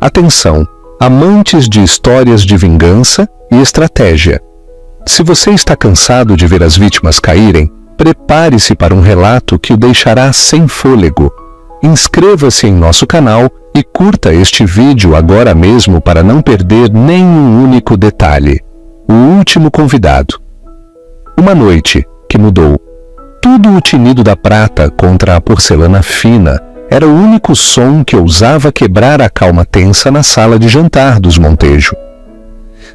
Atenção, amantes de histórias de vingança e estratégia. Se você está cansado de ver as vítimas caírem, prepare-se para um relato que o deixará sem fôlego. Inscreva-se em nosso canal e curta este vídeo agora mesmo para não perder nenhum único detalhe. O último convidado. Uma noite que mudou. Tudo o tinido da prata contra a porcelana fina era o único som que ousava quebrar a calma tensa na sala de jantar dos Montejo.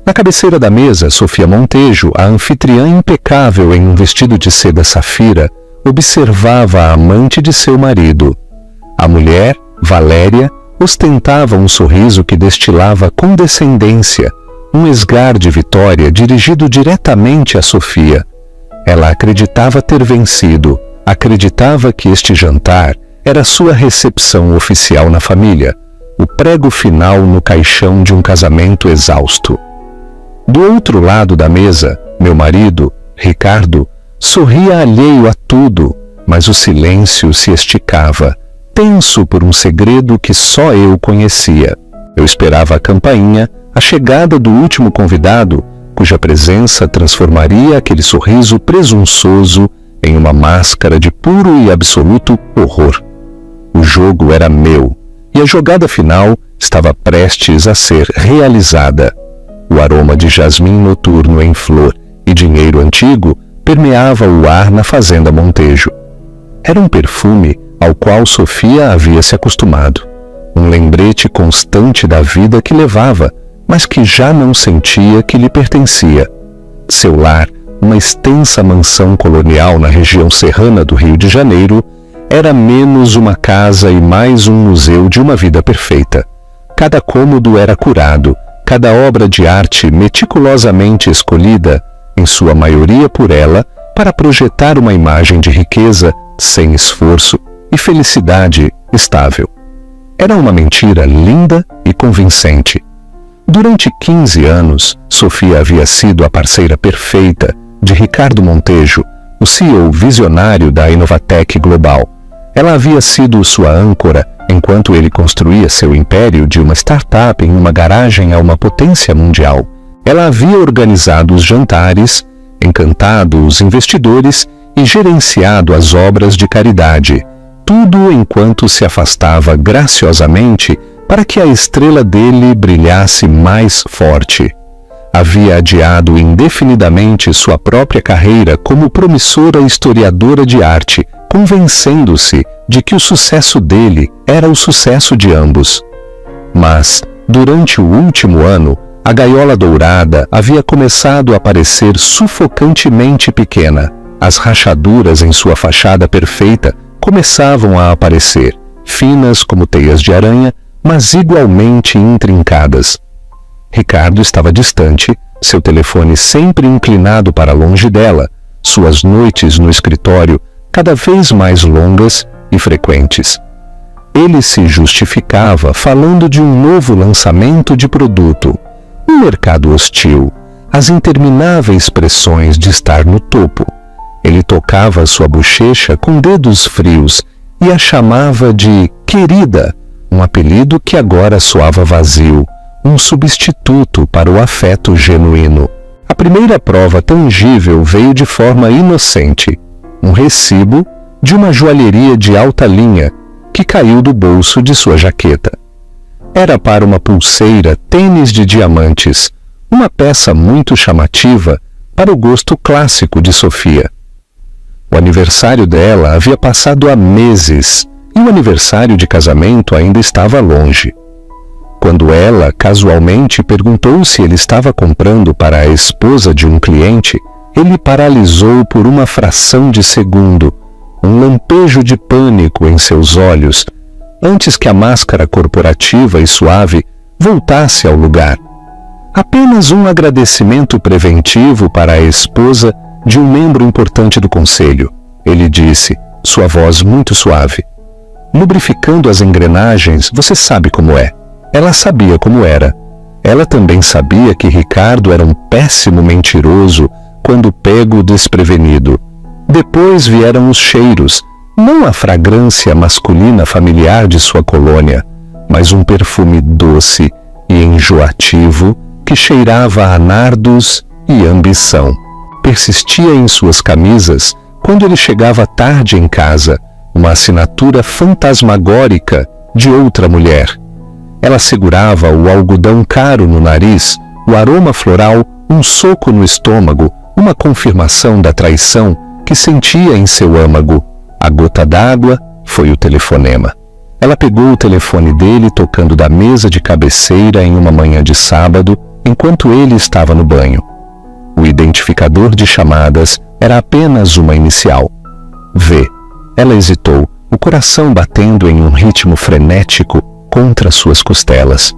Na cabeceira da mesa, Sofia Montejo, a anfitriã impecável em um vestido de seda safira, observava a amante de seu marido. A mulher, Valéria, ostentava um sorriso que destilava condescendência, um esgar de vitória dirigido diretamente a Sofia. Ela acreditava ter vencido, acreditava que este jantar era sua recepção oficial na família, o prego final no caixão de um casamento exausto. Do outro lado da mesa, meu marido, Ricardo, sorria alheio a tudo, mas o silêncio se esticava, tenso por um segredo que só eu conhecia. Eu esperava a campainha, a chegada do último convidado, cuja presença transformaria aquele sorriso presunçoso em uma máscara de puro e absoluto horror. O jogo era meu, e a jogada final estava prestes a ser realizada. O aroma de jasmim noturno em flor e dinheiro antigo permeava o ar na fazenda Montejo. Era um perfume ao qual Sofia havia se acostumado, um lembrete constante da vida que levava, mas que já não sentia que lhe pertencia. Seu lar, uma extensa mansão colonial na região serrana do Rio de Janeiro, era menos uma casa e mais um museu de uma vida perfeita. Cada cômodo era curado, cada obra de arte meticulosamente escolhida, em sua maioria por ela, para projetar uma imagem de riqueza sem esforço e felicidade estável. Era uma mentira linda e convincente. Durante 15 anos, Sofia havia sido a parceira perfeita de Ricardo Montejo, o CEO visionário da Inovatec Global. Ela havia sido sua âncora enquanto ele construía seu império de uma startup em uma garagem a uma potência mundial. Ela havia organizado os jantares, encantado os investidores e gerenciado as obras de caridade, tudo enquanto se afastava graciosamente para que a estrela dele brilhasse mais forte. Havia adiado indefinidamente sua própria carreira como promissora historiadora de arte, convencendo-se de que o sucesso dele era o sucesso de ambos. Mas, durante o último ano, a gaiola dourada havia começado a parecer sufocantemente pequena. As rachaduras em sua fachada perfeita começavam a aparecer, finas como teias de aranha, mas igualmente intrincadas. Ricardo estava distante, seu telefone sempre inclinado para longe dela, suas noites no escritório cada vez mais longas e frequentes. Ele se justificava falando de um novo lançamento de produto, um mercado hostil, as intermináveis pressões de estar no topo. Ele tocava sua bochecha com dedos frios e a chamava de querida, um apelido que agora soava vazio, um substituto para o afeto genuíno. A primeira prova tangível veio de forma inocente, um recibo de uma joalheria de alta linha que caiu do bolso de sua jaqueta. Era para uma pulseira tênis de diamantes, uma peça muito chamativa para o gosto clássico de Sofia. O aniversário dela havia passado há meses e o aniversário de casamento ainda estava longe. Quando ela casualmente perguntou se ele estava comprando para a esposa de um cliente, ele paralisou por uma fração de segundo, um lampejo de pânico em seus olhos, antes que a máscara corporativa e suave voltasse ao lugar. Apenas um agradecimento preventivo para a esposa de um membro importante do conselho, ele disse, sua voz muito suave. Lubrificando as engrenagens, você sabe como é. Ela sabia como era. Ela também sabia que Ricardo era um péssimo mentiroso quando pego desprevenido. Depois vieram os cheiros, não a fragrância masculina familiar de sua colônia, mas um perfume doce e enjoativo que cheirava a nardos e ambição. Persistia em suas camisas quando ele chegava tarde em casa, uma assinatura fantasmagórica de outra mulher. Ela segurava o algodão caro no nariz, o aroma floral, um soco no estômago, uma confirmação da traição que sentia em seu âmago. A gota d'água foi o telefonema. Ela pegou o telefone dele tocando da mesa de cabeceira em uma manhã de sábado, enquanto ele estava no banho. O identificador de chamadas era apenas uma inicial. V. Ela hesitou, o coração batendo em um ritmo frenético contra suas costelas.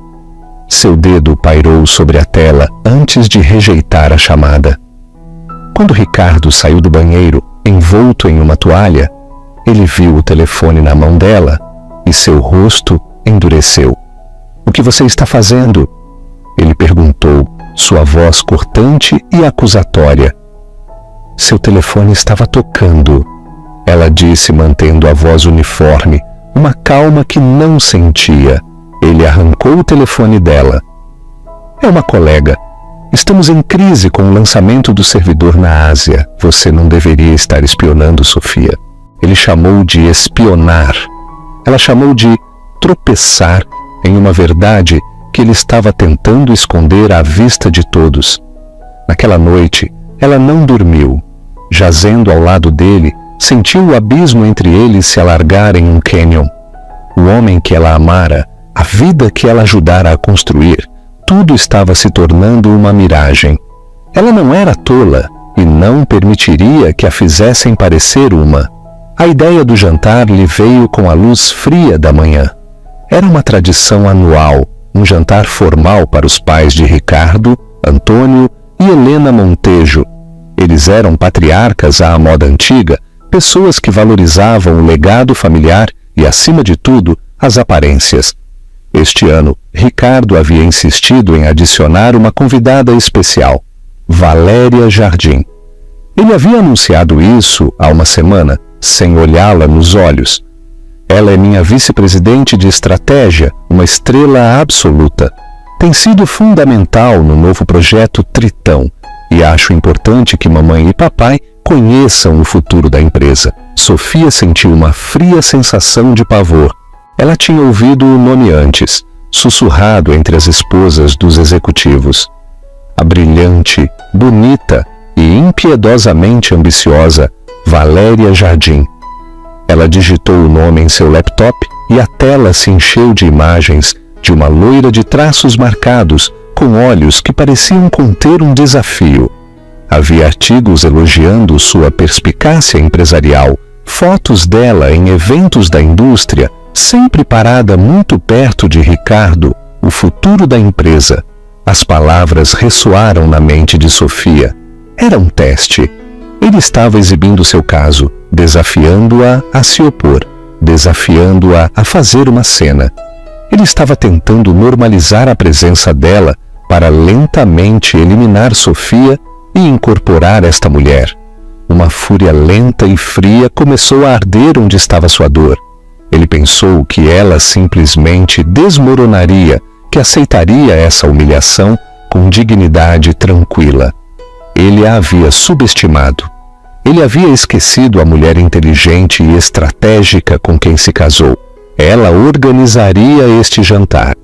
Seu dedo pairou sobre a tela antes de rejeitar a chamada. Quando Ricardo saiu do banheiro, envolto em uma toalha, ele viu o telefone na mão dela e seu rosto endureceu. "O que você está fazendo?" Ele perguntou, sua voz cortante e acusatória. "Seu telefone estava tocando", ela disse, mantendo a voz uniforme, uma calma que não sentia. Ele arrancou o telefone dela. "É uma colega. Estamos em crise com o lançamento do servidor na Ásia. Você não deveria estar espionando, Sofia." Ele chamou de espionar. Ela chamou de tropeçar em uma verdade que ele estava tentando esconder à vista de todos. Naquela noite, ela não dormiu. Jazendo ao lado dele, sentiu o abismo entre eles se alargar em um cânion. O homem que ela amara, a vida que ela ajudara a construir, tudo estava se tornando uma miragem. Ela não era tola e não permitiria que a fizessem parecer uma. A ideia do jantar lhe veio com a luz fria da manhã. Era uma tradição anual, um jantar formal para os pais de Ricardo, Antônio e Helena Montejo. Eles eram patriarcas à moda antiga, pessoas que valorizavam o legado familiar e, acima de tudo, as aparências. Este ano, Ricardo havia insistido em adicionar uma convidada especial, Valéria Jardim. Ele havia anunciado isso há uma semana, sem olhá-la nos olhos. "Ela é minha vice-presidente de estratégia, uma estrela absoluta. Tem sido fundamental no novo projeto Tritão, e acho importante que mamãe e papai conheçam o futuro da empresa." Sofia sentiu uma fria sensação de pavor. Ela tinha ouvido o nome antes, sussurrado entre as esposas dos executivos. A brilhante, bonita e impiedosamente ambiciosa Valéria Jardim. Ela digitou o nome em seu laptop e a tela se encheu de imagens de uma loira de traços marcados, com olhos que pareciam conter um desafio. Havia artigos elogiando sua perspicácia empresarial, fotos dela em eventos da indústria, sempre parada muito perto de Ricardo, o futuro da empresa. As palavras ressoaram na mente de Sofia. Era um teste. Ele estava exibindo seu caso, desafiando-a a se opor, desafiando-a a fazer uma cena. Ele estava tentando normalizar a presença dela para lentamente eliminar Sofia e incorporar esta mulher. Uma fúria lenta e fria começou a arder onde estava sua dor. Ele pensou que ela simplesmente desmoronaria, que aceitaria essa humilhação com dignidade tranquila. Ele a havia subestimado. Ele havia esquecido a mulher inteligente e estratégica com quem se casou. Ela organizaria este jantar.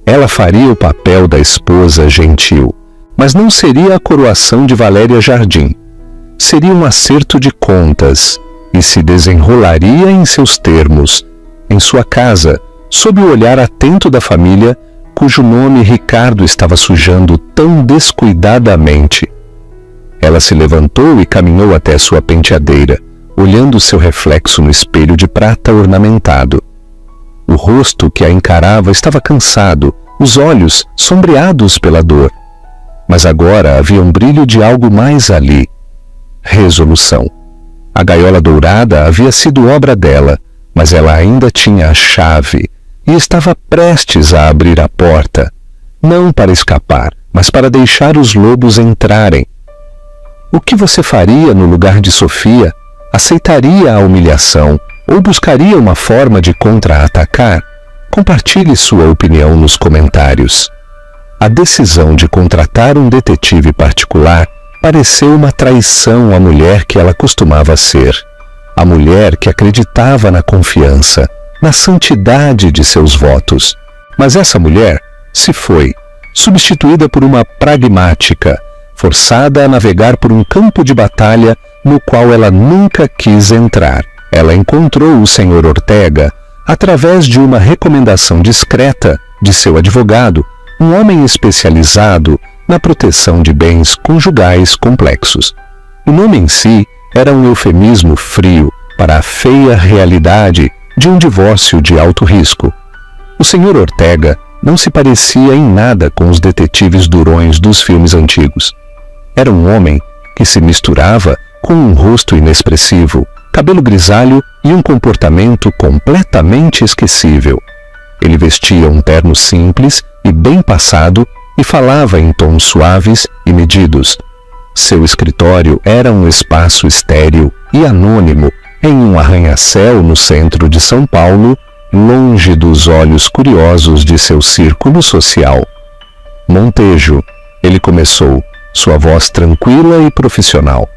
Ela faria o papel da esposa gentil. Mas não seria a coroação de Valéria Jardim. Seria um acerto de contas e se desenrolaria em seus termos, em sua casa, sob o olhar atento da família, cujo nome Ricardo estava sujando tão descuidadamente. Ela se levantou e caminhou até sua penteadeira, olhando seu reflexo no espelho de prata ornamentado. O rosto que a encarava estava cansado, os olhos sombreados pela dor. Mas agora havia um brilho de algo mais ali. Resolução. A gaiola dourada havia sido obra dela, mas ela ainda tinha a chave e estava prestes a abrir a porta, não para escapar, mas para deixar os lobos entrarem. O que você faria no lugar de Sofia? Aceitaria a humilhação ou buscaria uma forma de contra-atacar? Compartilhe sua opinião nos comentários. A decisão de contratar um detetive particular pareceu uma traição à mulher que ela costumava ser. A mulher que acreditava na confiança, na santidade de seus votos. Mas essa mulher se foi, substituída por uma pragmática, forçada a navegar por um campo de batalha no qual ela nunca quis entrar. Ela encontrou o Sr. Ortega através de uma recomendação discreta de seu advogado, um homem especializado na proteção de bens conjugais complexos. O nome em si era um eufemismo frio para a feia realidade de um divórcio de alto risco. O Sr. Ortega não se parecia em nada com os detetives durões dos filmes antigos. Era um homem que se misturava com um rosto inexpressivo, cabelo grisalho e um comportamento completamente esquecível. Ele vestia um terno simples e bem passado e falava em tons suaves e medidos. Seu escritório era um espaço estéril e anônimo em um arranha-céu no centro de São Paulo, longe dos olhos curiosos de seu círculo social. Montejo, ele começou, sua voz tranquila e profissional.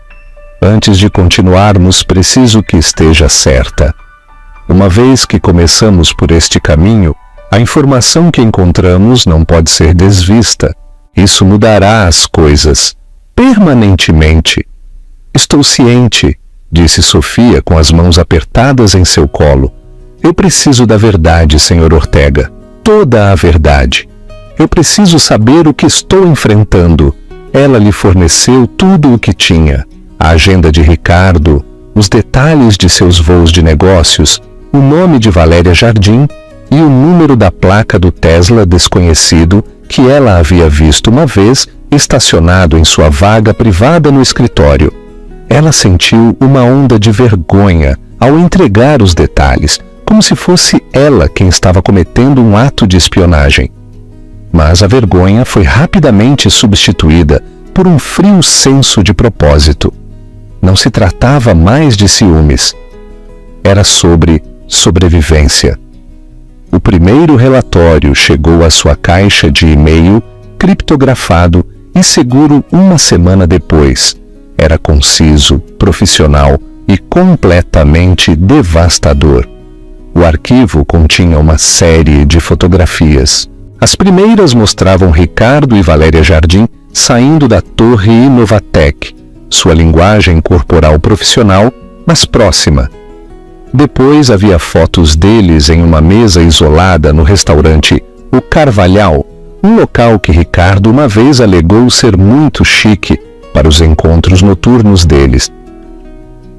Antes de continuarmos, preciso que esteja certa. Uma vez que começamos por este caminho, a informação que encontramos não pode ser desvista. Isso mudará as coisas, permanentemente. Estou ciente, disse Sofia com as mãos apertadas em seu colo. Eu preciso da verdade, Sr. Ortega. Toda a verdade. Eu preciso saber o que estou enfrentando. Ela lhe forneceu tudo o que tinha. A agenda de Ricardo, os detalhes de seus voos de negócios, o nome de Valéria Jardim e o número da placa do Tesla desconhecido que ela havia visto uma vez estacionado em sua vaga privada no escritório. Ela sentiu uma onda de vergonha ao entregar os detalhes, como se fosse ela quem estava cometendo um ato de espionagem. Mas a vergonha foi rapidamente substituída por um frio senso de propósito. Não se tratava mais de ciúmes. Era sobre sobrevivência. O primeiro relatório chegou à sua caixa de e-mail, criptografado e seguro uma semana depois. Era conciso, profissional e completamente devastador. O arquivo continha uma série de fotografias. As primeiras mostravam Ricardo e Valéria Jardim saindo da torre Inovatec, sua linguagem corporal profissional, mas próxima. Depois havia fotos deles em uma mesa isolada no restaurante O Carvalhal, um local que Ricardo uma vez alegou ser muito chique para os encontros noturnos deles.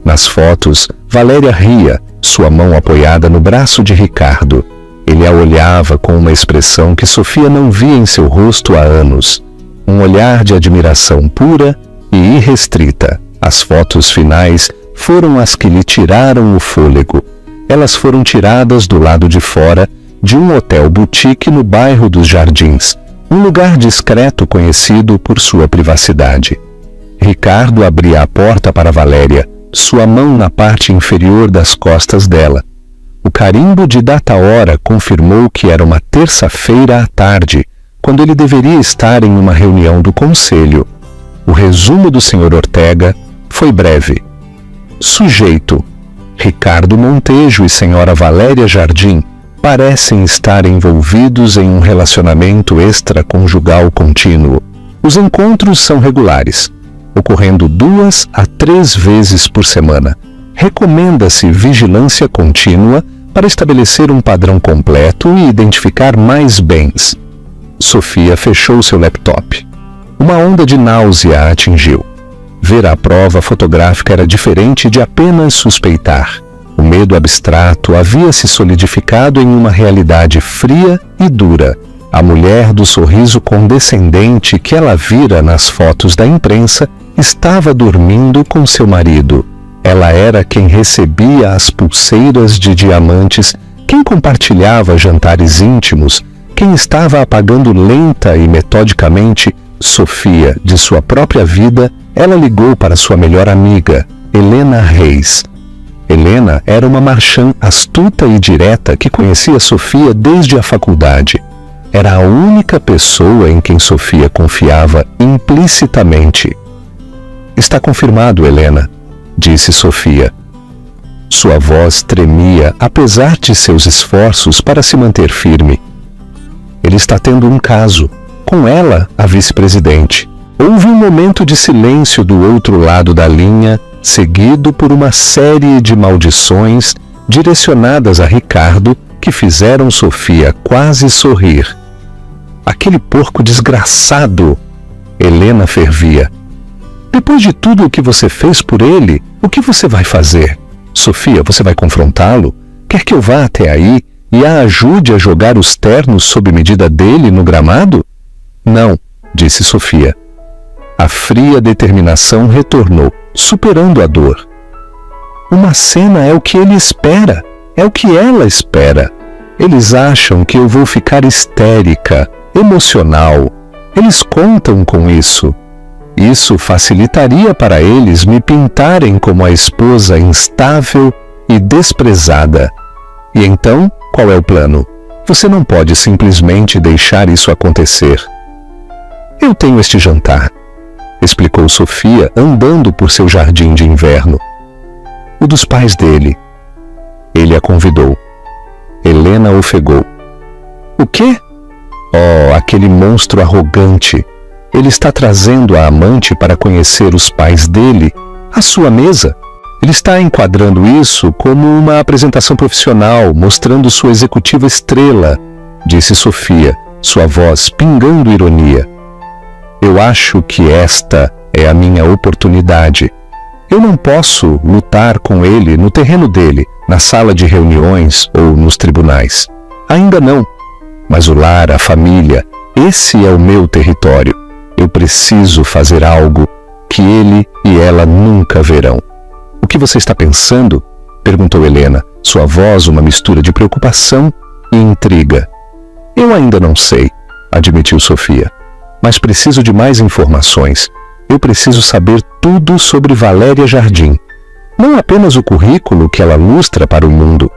Nas fotos, Valéria ria, sua mão apoiada no braço de Ricardo. Ele a olhava com uma expressão que Sofia não via em seu rosto há anos. Um olhar de admiração pura e irrestrita. As fotos finais foram as que lhe tiraram o fôlego. Elas foram tiradas do lado de fora de um hotel boutique no bairro dos Jardins, um lugar discreto conhecido por sua privacidade. Ricardo abria a porta para Valéria, sua mão na parte inferior das costas dela. O carimbo de data-hora confirmou que era uma terça-feira à tarde, quando ele deveria estar em uma reunião do conselho. O resumo do Sr. Ortega foi breve. Sujeito: Ricardo Montejo e Sra. Valéria Jardim parecem estar envolvidos em um relacionamento extraconjugal contínuo. Os encontros são regulares, ocorrendo 2 a 3 vezes por semana. Recomenda-se vigilância contínua para estabelecer um padrão completo e identificar mais bens. Sofia fechou seu laptop. Uma onda de náusea a atingiu. Ver a prova fotográfica era diferente de apenas suspeitar. O medo abstrato havia se solidificado em uma realidade fria e dura. A mulher do sorriso condescendente que ela vira nas fotos da imprensa estava dormindo com seu marido. Ela era quem recebia as pulseiras de diamantes, quem compartilhava jantares íntimos, quem estava apagando lenta e metodicamente Sofia de sua própria vida. Ela ligou para sua melhor amiga, Helena Reis. Helena era uma marchand astuta e direta que conhecia Sofia desde a faculdade. Era a única pessoa em quem Sofia confiava implicitamente. Está confirmado, Helena, disse Sofia. Sua voz tremia, apesar de seus esforços para se manter firme. Ele está tendo um caso, com ela, a vice-presidente. Houve um momento de silêncio do outro lado da linha, seguido por uma série de maldições direcionadas a Ricardo que fizeram Sofia quase sorrir. Aquele porco desgraçado! Helena fervia. Depois de tudo o que você fez por ele, o que você vai fazer? Sofia, você vai confrontá-lo? Quer que eu vá até aí e a ajude a jogar os ternos sob medida dele no gramado? Não, disse Sofia. A fria determinação retornou, superando a dor. Uma cena é o que ele espera, é o que ela espera. Eles acham que eu vou ficar histérica, emocional. Eles contam com isso. Isso facilitaria para eles me pintarem como a esposa instável e desprezada. E então, qual é o plano? Você não pode simplesmente deixar isso acontecer. Eu tenho este jantar, explicou Sofia, andando por seu jardim de inverno. O dos pais dele. Ele a convidou. Helena ofegou. O quê? Oh, aquele monstro arrogante. Ele está trazendo a amante para conhecer os pais dele à sua mesa. Ele está enquadrando isso como uma apresentação profissional, mostrando sua executiva estrela, disse Sofia, sua voz pingando ironia. Eu acho que esta é a minha oportunidade. Eu não posso lutar com ele no terreno dele, na sala de reuniões ou nos tribunais. Ainda não. Mas o lar, a família, esse é o meu território. Eu preciso fazer algo que ele e ela nunca verão. O que você está pensando? Perguntou Helena, sua voz uma mistura de preocupação e intriga. Eu ainda não sei, admitiu Sofia. Mas preciso de mais informações. Eu preciso saber tudo sobre Valéria Jardim. Não apenas o currículo que ela lustra para o mundo.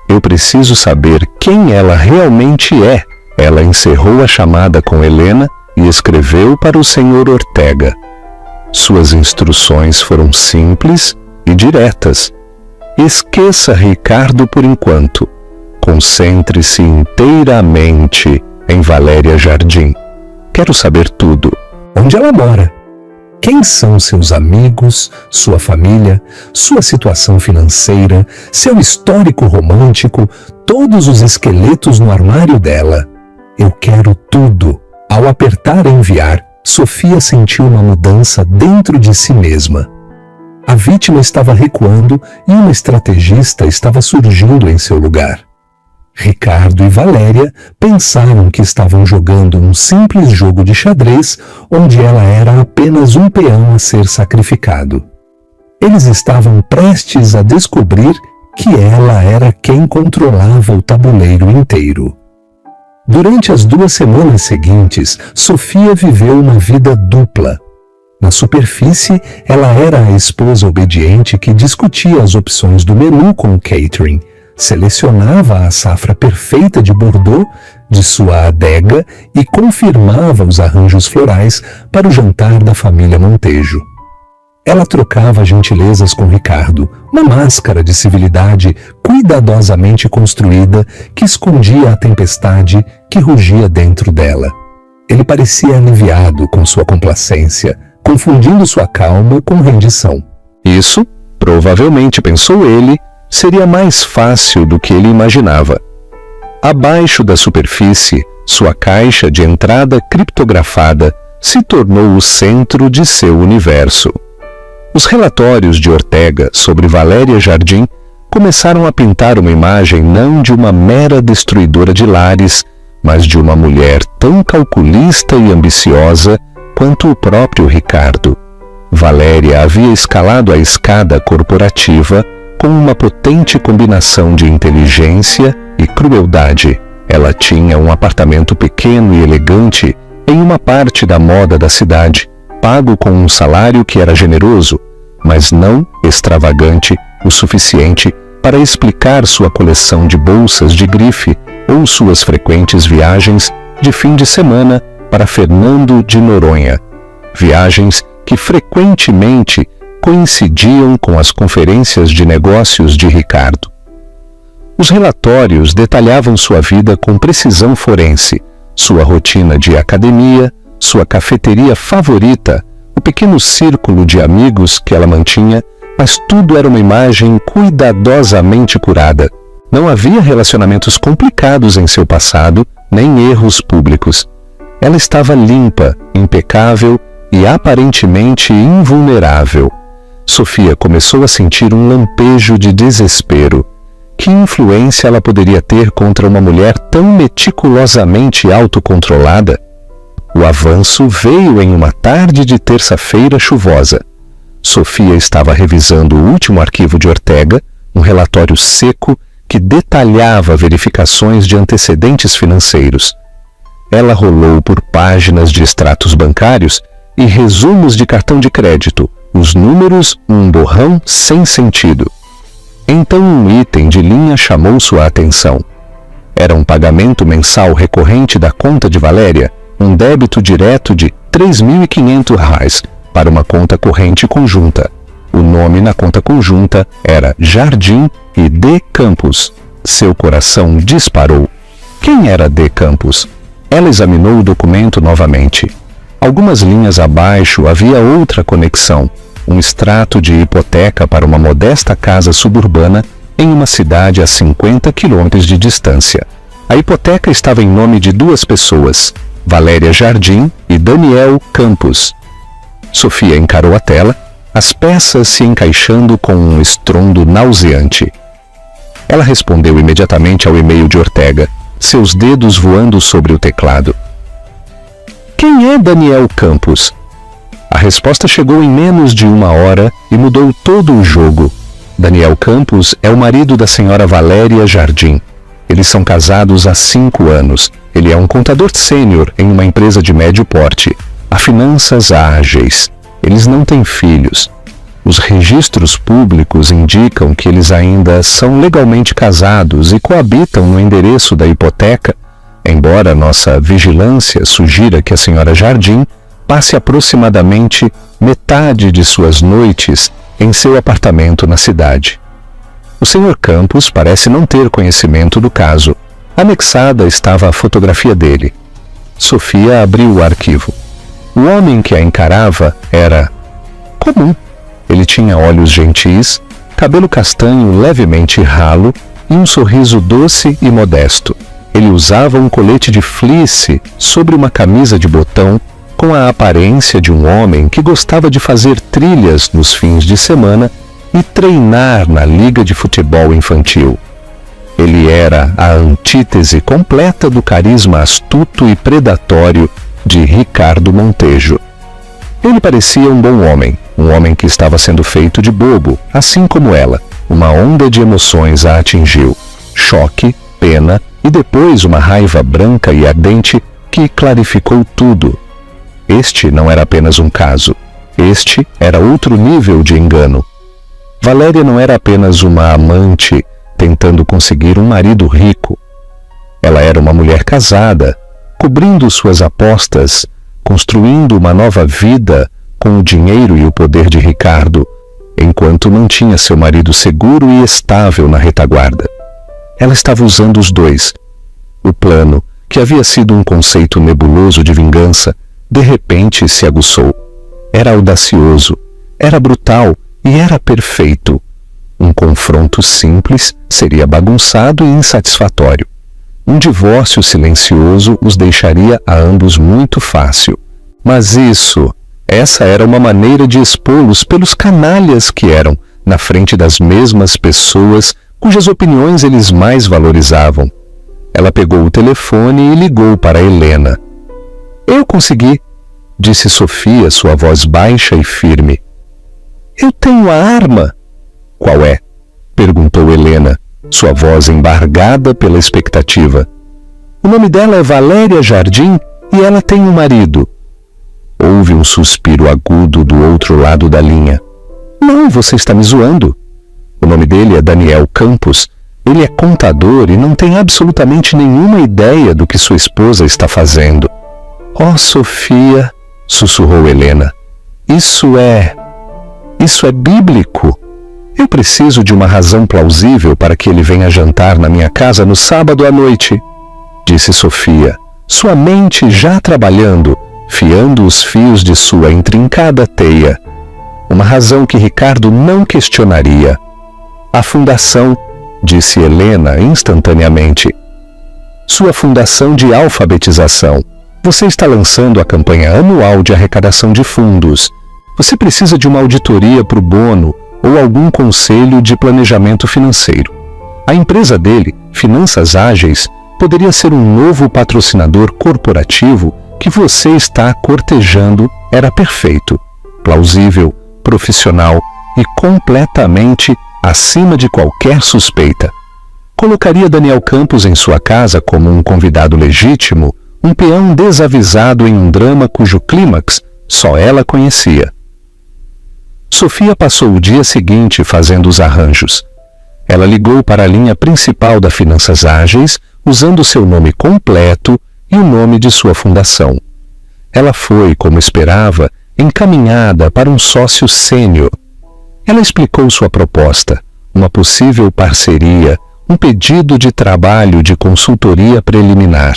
Eu preciso saber quem ela realmente é. Ela encerrou a chamada com Helena e escreveu para o Sr. Ortega. Suas instruções foram simples e diretas. Esqueça Ricardo por enquanto. Concentre-se inteiramente em Valéria Jardim. Quero saber tudo. Onde ela mora? Quem são seus amigos, sua família, sua situação financeira, seu histórico romântico, todos os esqueletos no armário dela. Eu quero tudo. Ao apertar enviar, Sofia sentiu uma mudança dentro de si mesma. A vítima estava recuando e uma estrategista estava surgindo em seu lugar. Ricardo e Valéria pensaram que estavam jogando um simples jogo de xadrez onde ela era apenas um peão a ser sacrificado. Eles estavam prestes a descobrir que ela era quem controlava o tabuleiro inteiro. Durante as 2 semanas seguintes, Sofia viveu uma vida dupla. Na superfície, ela era a esposa obediente que discutia as opções do menu com Catherine, selecionava a safra perfeita de Bordeaux de sua adega e confirmava os arranjos florais para o jantar da família Montejo. Ela trocava gentilezas com Ricardo, uma máscara de civilidade cuidadosamente construída que escondia a tempestade que rugia dentro dela. Ele parecia aliviado com sua complacência, confundindo sua calma com rendição. Isso, provavelmente, pensou ele, seria mais fácil do que ele imaginava. Abaixo da superfície, sua caixa de entrada criptografada se tornou o centro de seu universo. Os relatórios de Ortega sobre Valéria Jardim começaram a pintar uma imagem não de uma mera destruidora de lares, mas de uma mulher tão calculista e ambiciosa quanto o próprio Ricardo. Valéria havia escalado a escada corporativa com uma potente combinação de inteligência e crueldade. Ela tinha um apartamento pequeno e elegante em uma parte da moda da cidade, pago com um salário que era generoso, mas não extravagante o suficiente para explicar sua coleção de bolsas de grife ou suas frequentes viagens de fim de semana para Fernando de Noronha, viagens que frequentemente coincidiam com as conferências de negócios de Ricardo. Os relatórios detalhavam sua vida com precisão forense, sua rotina de academia, sua cafeteria favorita, o pequeno círculo de amigos que ela mantinha, mas tudo era uma imagem cuidadosamente curada. Não havia relacionamentos complicados em seu passado, nem erros públicos. Ela estava limpa, impecável e aparentemente invulnerável. Sofia começou a sentir um lampejo de desespero. Que influência ela poderia ter contra uma mulher tão meticulosamente autocontrolada? O avanço veio em uma tarde de terça-feira chuvosa. Sofia estava revisando o último arquivo de Ortega, um relatório seco que detalhava verificações de antecedentes financeiros. Ela rolou por páginas de extratos bancários e resumos de cartão de crédito, os números um borrão sem sentido. Então um item de linha chamou sua atenção. Era um pagamento mensal recorrente da conta de Valéria, um débito direto de R$ 3.500 para uma conta corrente conjunta. O nome na conta conjunta era Jardim e D. Campos. Seu coração disparou. Quem era D. Campos? Ela examinou o documento novamente. Algumas linhas abaixo havia outra conexão, um extrato de hipoteca para uma modesta casa suburbana em uma cidade a 50 quilômetros de distância. A hipoteca estava em nome de duas pessoas, Valéria Jardim e Daniel Campos. Sofia encarou a tela, as peças se encaixando com um estrondo nauseante. Ela respondeu imediatamente ao e-mail de Ortega, seus dedos voando sobre o teclado. Quem é Daniel Campos? A resposta chegou em menos de uma hora e mudou todo o jogo. Daniel Campos é o marido da senhora Valéria Jardim. Eles são casados há 5 anos. Ele é um contador sênior em uma empresa de médio porte. Há finanças ágeis. Eles não têm filhos. Os registros públicos indicam que eles ainda são legalmente casados e coabitam no endereço da hipoteca, embora nossa vigilância sugira que a senhora Jardim passe aproximadamente metade de suas noites em seu apartamento na cidade. O Sr. Campos parece não ter conhecimento do caso. Anexada estava a fotografia dele. Sofia abriu o arquivo. O homem que a encarava era comum. Ele tinha olhos gentis, cabelo castanho levemente ralo e um sorriso doce e modesto. Ele usava um colete de fleece sobre uma camisa de botão com a aparência de um homem que gostava de fazer trilhas nos fins de semana e treinar na liga de futebol infantil. Ele era a antítese completa do carisma astuto e predatório de Ricardo Montejo. Ele parecia um bom homem, um homem que estava sendo feito de bobo, assim como ela. Uma onda de emoções a atingiu. Choque, pena e depois uma raiva branca e ardente que clarificou tudo. Este não era apenas um caso. Este era outro nível de engano. Valéria não era apenas uma amante tentando conseguir um marido rico. Ela era uma mulher casada, cobrindo suas apostas, construindo uma nova vida com o dinheiro e o poder de Ricardo, enquanto mantinha seu marido seguro e estável na retaguarda. Ela estava usando os dois. O plano, que havia sido um conceito nebuloso de vingança, de repente se aguçou. Era audacioso, era brutal e era perfeito. Um confronto simples seria bagunçado e insatisfatório. Um divórcio silencioso os deixaria a ambos muito fácil. Mas essa era uma maneira de expô-los pelos canalhas que eram, na frente das mesmas pessoas cujas opiniões eles mais valorizavam. Ela pegou o telefone e ligou para Helena. Eu consegui, disse Sofia, sua voz baixa e firme. Eu tenho a arma. Qual é? Perguntou Helena, sua voz embargada pela expectativa. O nome dela é Valéria Jardim e ela tem um marido. Houve um suspiro agudo do outro lado da linha. Não, você está me zoando. O nome dele é Daniel Campos. Ele é contador e não tem absolutamente nenhuma ideia do que sua esposa está fazendo. Oh, Sofia, sussurrou Helena, isso é bíblico. Eu preciso de uma razão plausível para que ele venha jantar na minha casa no sábado à noite, disse Sofia, sua mente já trabalhando, fiando os fios de sua intrincada teia. Uma razão que Ricardo não questionaria. A fundação, disse Helena instantaneamente. Sua fundação de alfabetização. Você está lançando a campanha anual de arrecadação de fundos. Você precisa de uma auditoria pro bono ou algum conselho de planejamento financeiro. A empresa dele, Finanças Ágeis, poderia ser um novo patrocinador corporativo que você está cortejando. Era perfeito, plausível, profissional e completamente acima de qualquer suspeita. Colocaria Daniel Campos em sua casa como um convidado legítimo, um peão desavisado em um drama cujo clímax só ela conhecia. Sofia passou o dia seguinte fazendo os arranjos. Ela ligou para a linha principal da Finanças Ágeis, usando seu nome completo e o nome de sua fundação. Ela foi, como esperava, encaminhada para um sócio sênior. Ela explicou sua proposta, uma possível parceria, um pedido de trabalho de consultoria preliminar.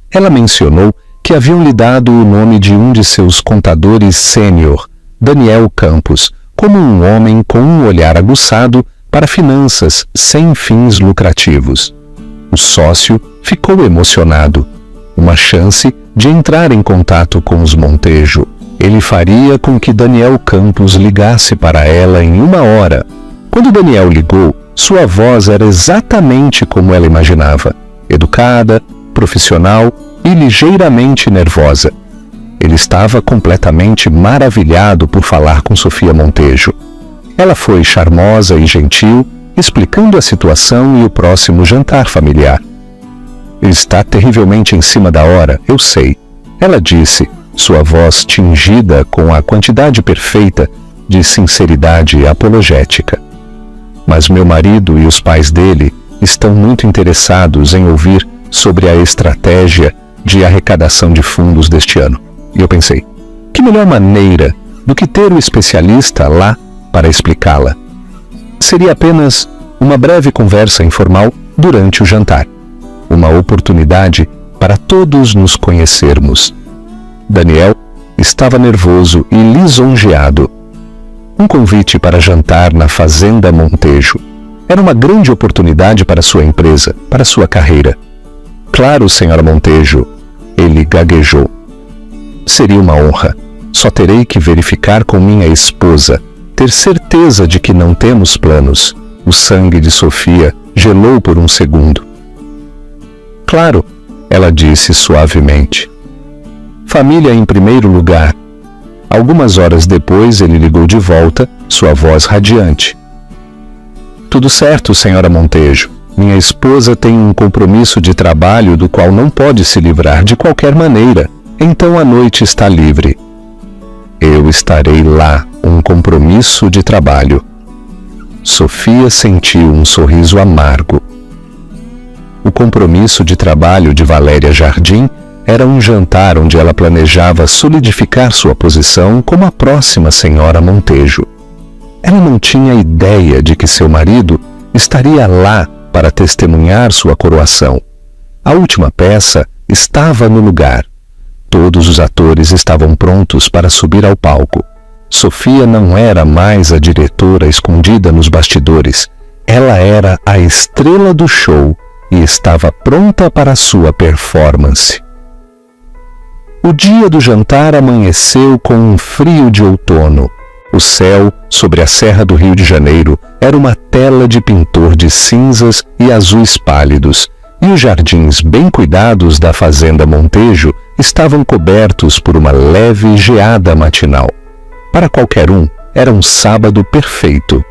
Ela mencionou que haviam lhe dado o nome de um de seus contadores sênior, Daniel Campos, como um homem com um olhar aguçado para finanças sem fins lucrativos. O sócio ficou emocionado. Uma chance de entrar em contato com os Montejo. Ele faria com que Daniel Campos ligasse para ela em 1 hora. Quando Daniel ligou, sua voz era exatamente como ela imaginava, educada, profissional e ligeiramente nervosa. Ele estava completamente maravilhado por falar com Sofia Montejo. Ela foi charmosa e gentil, explicando a situação e o próximo jantar familiar. Está terrivelmente em cima da hora, eu sei, ela disse, sua voz tingida com a quantidade perfeita de sinceridade apologética. Mas meu marido e os pais dele estão muito interessados em ouvir sobre a estratégia de arrecadação de fundos deste ano. E eu pensei, que melhor maneira do que ter o especialista lá para explicá-la? Seria apenas uma breve conversa informal durante o jantar. Uma oportunidade para todos nos conhecermos. Daniel estava nervoso e lisonjeado. Um convite para jantar na Fazenda Montejo. Era uma grande oportunidade para sua empresa, para sua carreira. Claro, senhora Montejo, ele gaguejou. Seria uma honra. Só terei que verificar com minha esposa, ter certeza de que não temos planos. O sangue de Sofia gelou por um segundo. Claro, ela disse suavemente. Família em primeiro lugar. Algumas horas depois ele ligou de volta, sua voz radiante. Tudo certo, senhora Montejo. Minha esposa tem um compromisso de trabalho do qual não pode se livrar de qualquer maneira. Então a noite está livre. Eu estarei lá, um compromisso de trabalho. Sofia sentiu um sorriso amargo. O compromisso de trabalho de Valéria Jardim era um jantar onde ela planejava solidificar sua posição como a próxima senhora Montejo. Ela não tinha ideia de que seu marido estaria lá para testemunhar sua coroação. A última peça estava no lugar. Todos os atores estavam prontos para subir ao palco. Sofia não era mais a diretora escondida nos bastidores. Ela era a estrela do show e estava pronta para sua performance. O dia do jantar amanheceu com um frio de outono. O céu, sobre a Serra do Rio de Janeiro, era uma tela de pintor de cinzas e azuis pálidos, e os jardins bem cuidados da Fazenda Montejo estavam cobertos por uma leve geada matinal. Para qualquer um, era um sábado perfeito.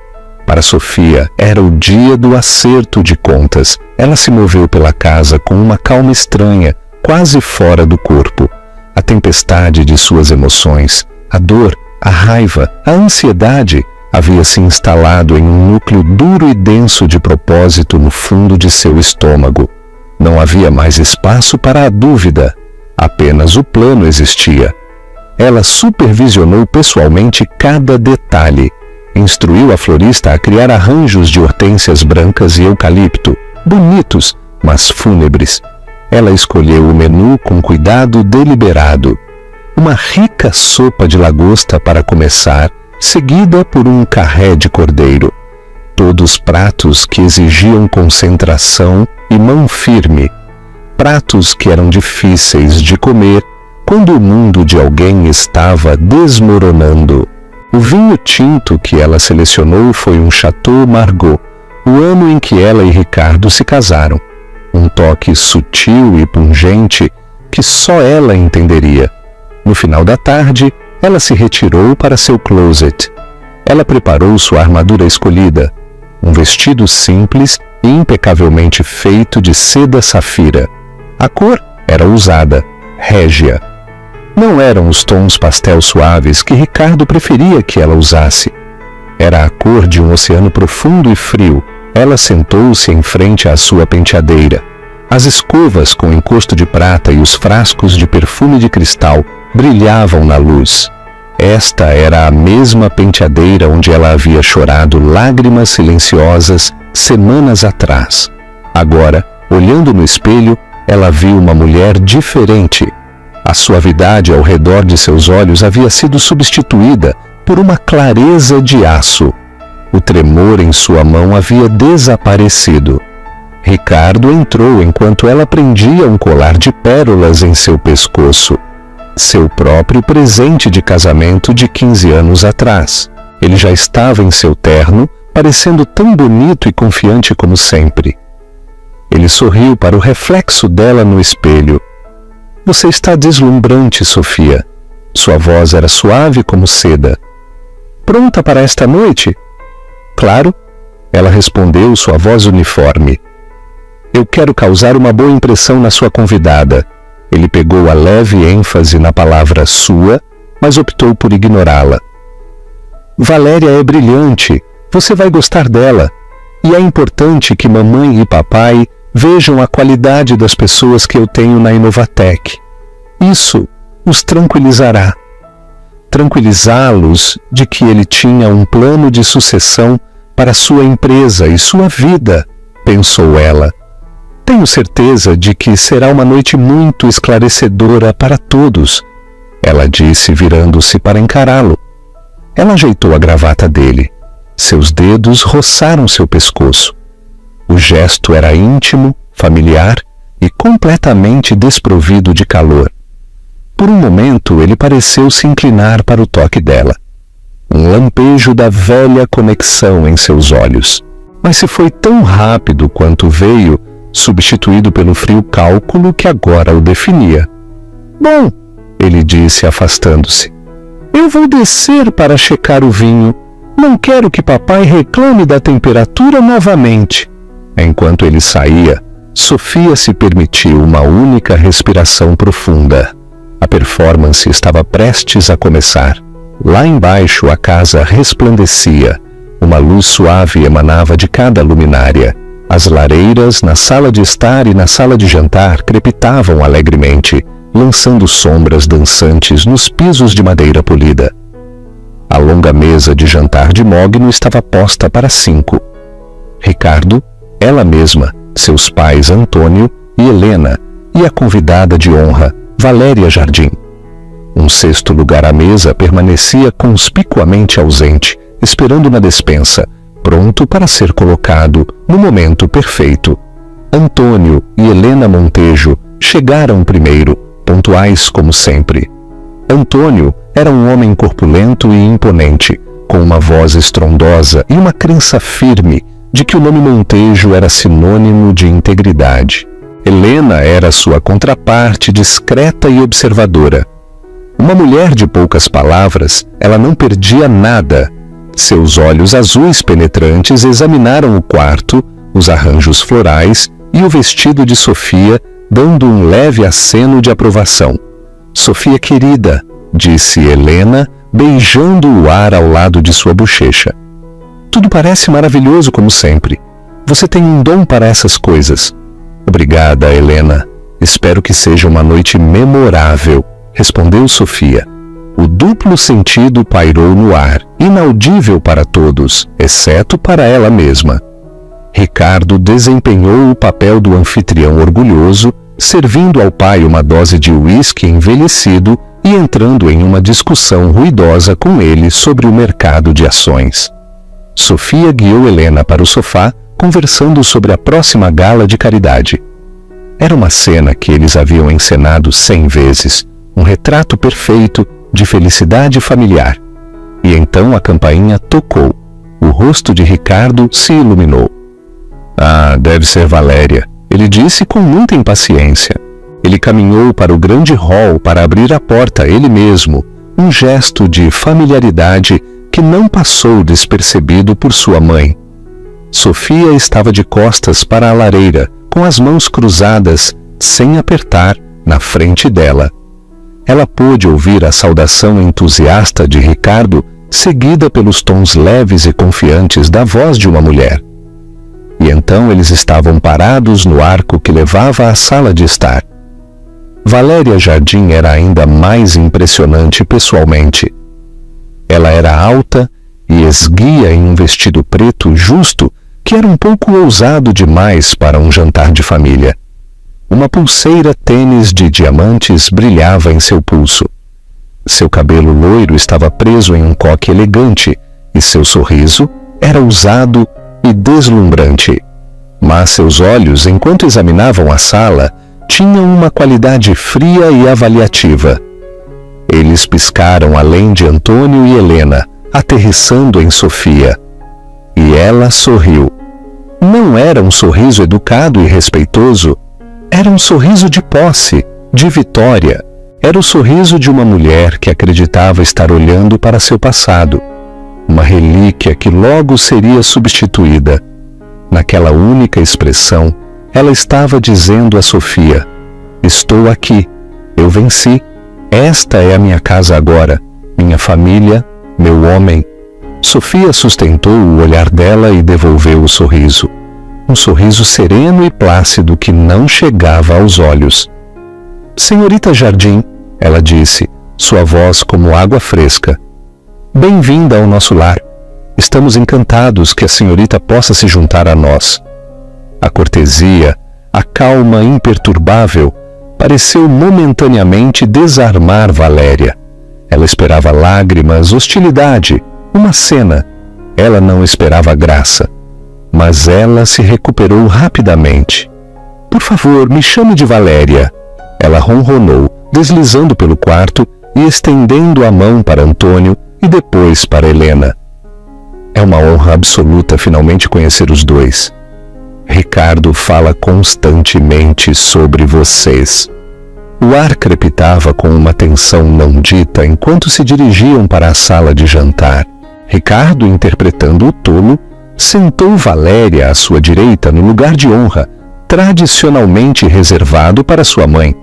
Para Sofia, era o dia do acerto de contas. Ela se moveu pela casa com uma calma estranha, quase fora do corpo. A tempestade de suas emoções, a dor, a raiva, a ansiedade havia se instalado em um núcleo duro e denso de propósito no fundo de seu estômago. Não havia mais espaço para a dúvida, apenas o plano existia. Ela supervisionou pessoalmente cada detalhe, instruiu a florista a criar arranjos de hortênsias brancas e eucalipto, bonitos, mas fúnebres. Ela escolheu o menu com cuidado deliberado. Uma rica sopa de lagosta para começar, seguida por um carré de cordeiro. Todos pratos que exigiam concentração e mão firme. Pratos que eram difíceis de comer quando o mundo de alguém estava desmoronando. O vinho tinto que ela selecionou foi um Chateau Margaux, o ano em que ela e Ricardo se casaram. Um toque sutil e pungente que só ela entenderia. No final da tarde, ela se retirou para seu closet. Ela preparou sua armadura escolhida, um vestido simples e impecavelmente feito de seda safira. A cor era ousada, régia. Não eram os tons pastel suaves que Ricardo preferia que ela usasse. Era a cor de um oceano profundo e frio. Ela sentou-se em frente à sua penteadeira. As escovas com encosto de prata e os frascos de perfume de cristal brilhavam na luz. Esta era a mesma penteadeira onde ela havia chorado lágrimas silenciosas semanas atrás. Agora, olhando no espelho, ela viu uma mulher diferente. A suavidade ao redor de seus olhos havia sido substituída por uma clareza de aço. O tremor em sua mão havia desaparecido. Ricardo entrou enquanto ela prendia um colar de pérolas em seu pescoço. Seu próprio presente de casamento de 15 anos atrás. Ele já estava em seu terno, parecendo tão bonito e confiante como sempre. Ele sorriu para o reflexo dela no espelho. Você está deslumbrante, Sofia. Sua voz era suave como seda. Pronta para esta noite? Claro, ela respondeu, sua voz uniforme. Eu quero causar uma boa impressão na sua convidada. Ele pegou a leve ênfase na palavra sua, mas optou por ignorá-la. Valéria é brilhante, você vai gostar dela. E é importante que mamãe e papai vejam a qualidade das pessoas que eu tenho na Inovatec. Isso os tranquilizará. Tranquilizá-los de que ele tinha um plano de sucessão para sua empresa e sua vida, pensou ela. Tenho certeza de que será uma noite muito esclarecedora para todos, ela disse, virando-se para encará-lo. Ela ajeitou a gravata dele. Seus dedos roçaram seu pescoço. O gesto era íntimo, familiar e completamente desprovido de calor. Por um momento, ele pareceu se inclinar para o toque dela. Um lampejo da velha conexão em seus olhos. Mas se foi tão rápido quanto veio, substituído pelo frio cálculo que agora o definia. Bom, ele disse, afastando-se. Eu vou descer para checar o vinho. Não quero que papai reclame da temperatura novamente. Enquanto ele saía, Sofia se permitiu uma única respiração profunda. A performance estava prestes a começar. Lá embaixo a casa resplandecia. Uma luz suave emanava de cada luminária. As lareiras na sala de estar e na sala de jantar crepitavam alegremente, lançando sombras dançantes nos pisos de madeira polida. A longa mesa de jantar de mogno estava posta para 5. Ricardo, ela mesma, seus pais Antônio e Helena e a convidada de honra, Valéria Jardim. Um sexto lugar à mesa permanecia conspicuamente ausente, esperando na despensa, pronto para ser colocado no momento perfeito. Antônio e Helena Montejo chegaram primeiro, pontuais como sempre. Antônio era um homem corpulento e imponente, com uma voz estrondosa e uma crença firme de que o nome Montejo era sinônimo de integridade. Helena era sua contraparte discreta e observadora. Uma mulher de poucas palavras, ela não perdia nada. Seus olhos azuis penetrantes examinaram o quarto, os arranjos florais e o vestido de Sofia, dando um leve aceno de aprovação. Sofia querida, disse Helena, beijando o ar ao lado de sua bochecha. Tudo parece maravilhoso como sempre. Você tem um dom para essas coisas. Obrigada, Helena. Espero que seja uma noite memorável, respondeu Sofia. O duplo sentido pairou no ar, inaudível para todos, exceto para ela mesma. Ricardo desempenhou o papel do anfitrião orgulhoso, servindo ao pai uma dose de uísque envelhecido e entrando em uma discussão ruidosa com ele sobre o mercado de ações. Sofia guiou Helena para o sofá, conversando sobre a próxima gala de caridade. Era uma cena que eles haviam encenado 100 vezes, um retrato perfeito de felicidade familiar. E então a campainha tocou. O rosto de Ricardo se iluminou. Ah, deve ser Valéria, ele disse com muita impaciência. Ele caminhou para o grande hall para abrir a porta ele mesmo, um gesto de familiaridade que não passou despercebido por sua mãe. Sofia estava de costas para a lareira, com as mãos cruzadas, sem apertar, na frente dela. Ela pôde ouvir a saudação entusiasta de Ricardo, seguida pelos tons leves e confiantes da voz de uma mulher. E então eles estavam parados no arco que levava à sala de estar. Valéria Jardim era ainda mais impressionante pessoalmente. Ela era alta e esguia em um vestido preto justo que era um pouco ousado demais para um jantar de família. Uma pulseira tênis de diamantes brilhava em seu pulso. Seu cabelo loiro estava preso em um coque elegante e seu sorriso era ousado e deslumbrante. Mas seus olhos, enquanto examinavam a sala, tinham uma qualidade fria e avaliativa. Eles piscaram além de Antônio e Helena, aterrissando em Sofia. E ela sorriu. Não era um sorriso educado e respeitoso. Era um sorriso de posse, de vitória. Era o sorriso de uma mulher que acreditava estar olhando para seu passado. Uma relíquia que logo seria substituída. Naquela única expressão, ela estava dizendo a Sofia: estou aqui, eu venci, esta é a minha casa agora, minha família, meu homem. Sofia sustentou o olhar dela e devolveu o sorriso. Um sorriso sereno e plácido que não chegava aos olhos. Senhorita Jardim, ela disse, sua voz como água fresca. Bem-vinda ao nosso lar. Estamos encantados que a senhorita possa se juntar a nós. A cortesia, a calma imperturbável, pareceu momentaneamente desarmar Valéria. Ela esperava lágrimas, hostilidade, uma cena. Ela não esperava graça. Mas ela se recuperou rapidamente. Por favor, me chame de Valéria. Ela ronronou, deslizando pelo quarto e estendendo a mão para Antônio e depois para Helena. É uma honra absoluta finalmente conhecer os dois. Ricardo fala constantemente sobre vocês. O ar crepitava com uma tensão não dita enquanto se dirigiam para a sala de jantar. Ricardo, interpretando o tolo, sentou Valéria à sua direita no lugar de honra, tradicionalmente reservado para sua mãe.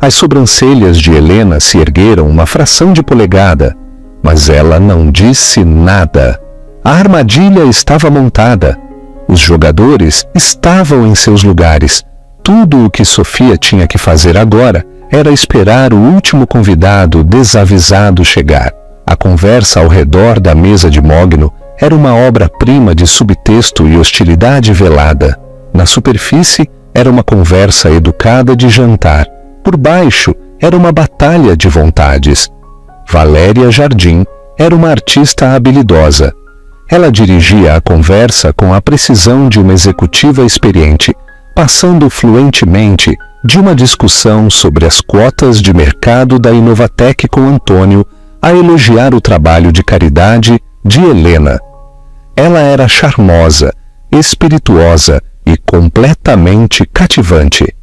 As sobrancelhas de Helena se ergueram uma fração de polegada, mas ela não disse nada. A armadilha estava montada. Os jogadores estavam em seus lugares. Tudo o que Sofia tinha que fazer agora era esperar o último convidado desavisado chegar. A conversa ao redor da mesa de mogno era uma obra-prima de subtexto e hostilidade velada. Na superfície, era uma conversa educada de jantar. Por baixo, era uma batalha de vontades. Valéria Jardim era uma artista habilidosa. Ela dirigia a conversa com a precisão de uma executiva experiente, passando fluentemente de uma discussão sobre as quotas de mercado da Inovatec com Antônio a elogiar o trabalho de caridade de Helena. Ela era charmosa, espirituosa e completamente cativante.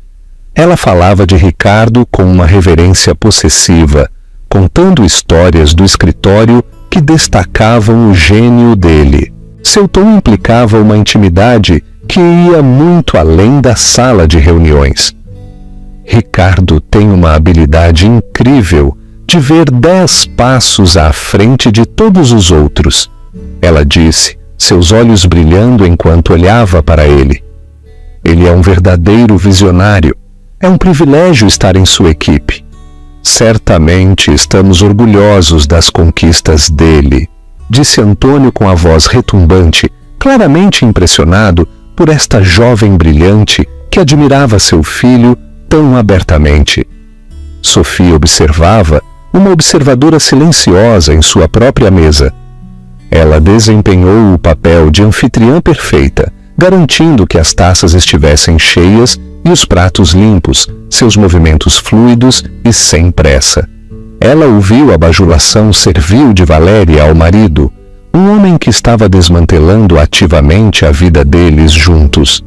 Ela falava de Ricardo com uma reverência possessiva, contando histórias do escritório que destacavam o gênio dele. Seu tom implicava uma intimidade que ia muito além da sala de reuniões. Ricardo tem uma habilidade incrível de ver 10 passos à frente de todos os outros. Ela disse, seus olhos brilhando enquanto olhava para ele. Ele é um verdadeiro visionário. É um privilégio estar em sua equipe. Certamente estamos orgulhosos das conquistas dele, disse Antônio com a voz retumbante, claramente impressionado por esta jovem brilhante que admirava seu filho tão abertamente. Sofia observava, uma observadora silenciosa em sua própria mesa. Ela desempenhou o papel de anfitriã perfeita, garantindo que as taças estivessem cheias e os pratos limpos, seus movimentos fluidos e sem pressa. Ela ouviu a bajulação servil de Valéria ao marido, um homem que estava desmantelando ativamente a vida deles juntos.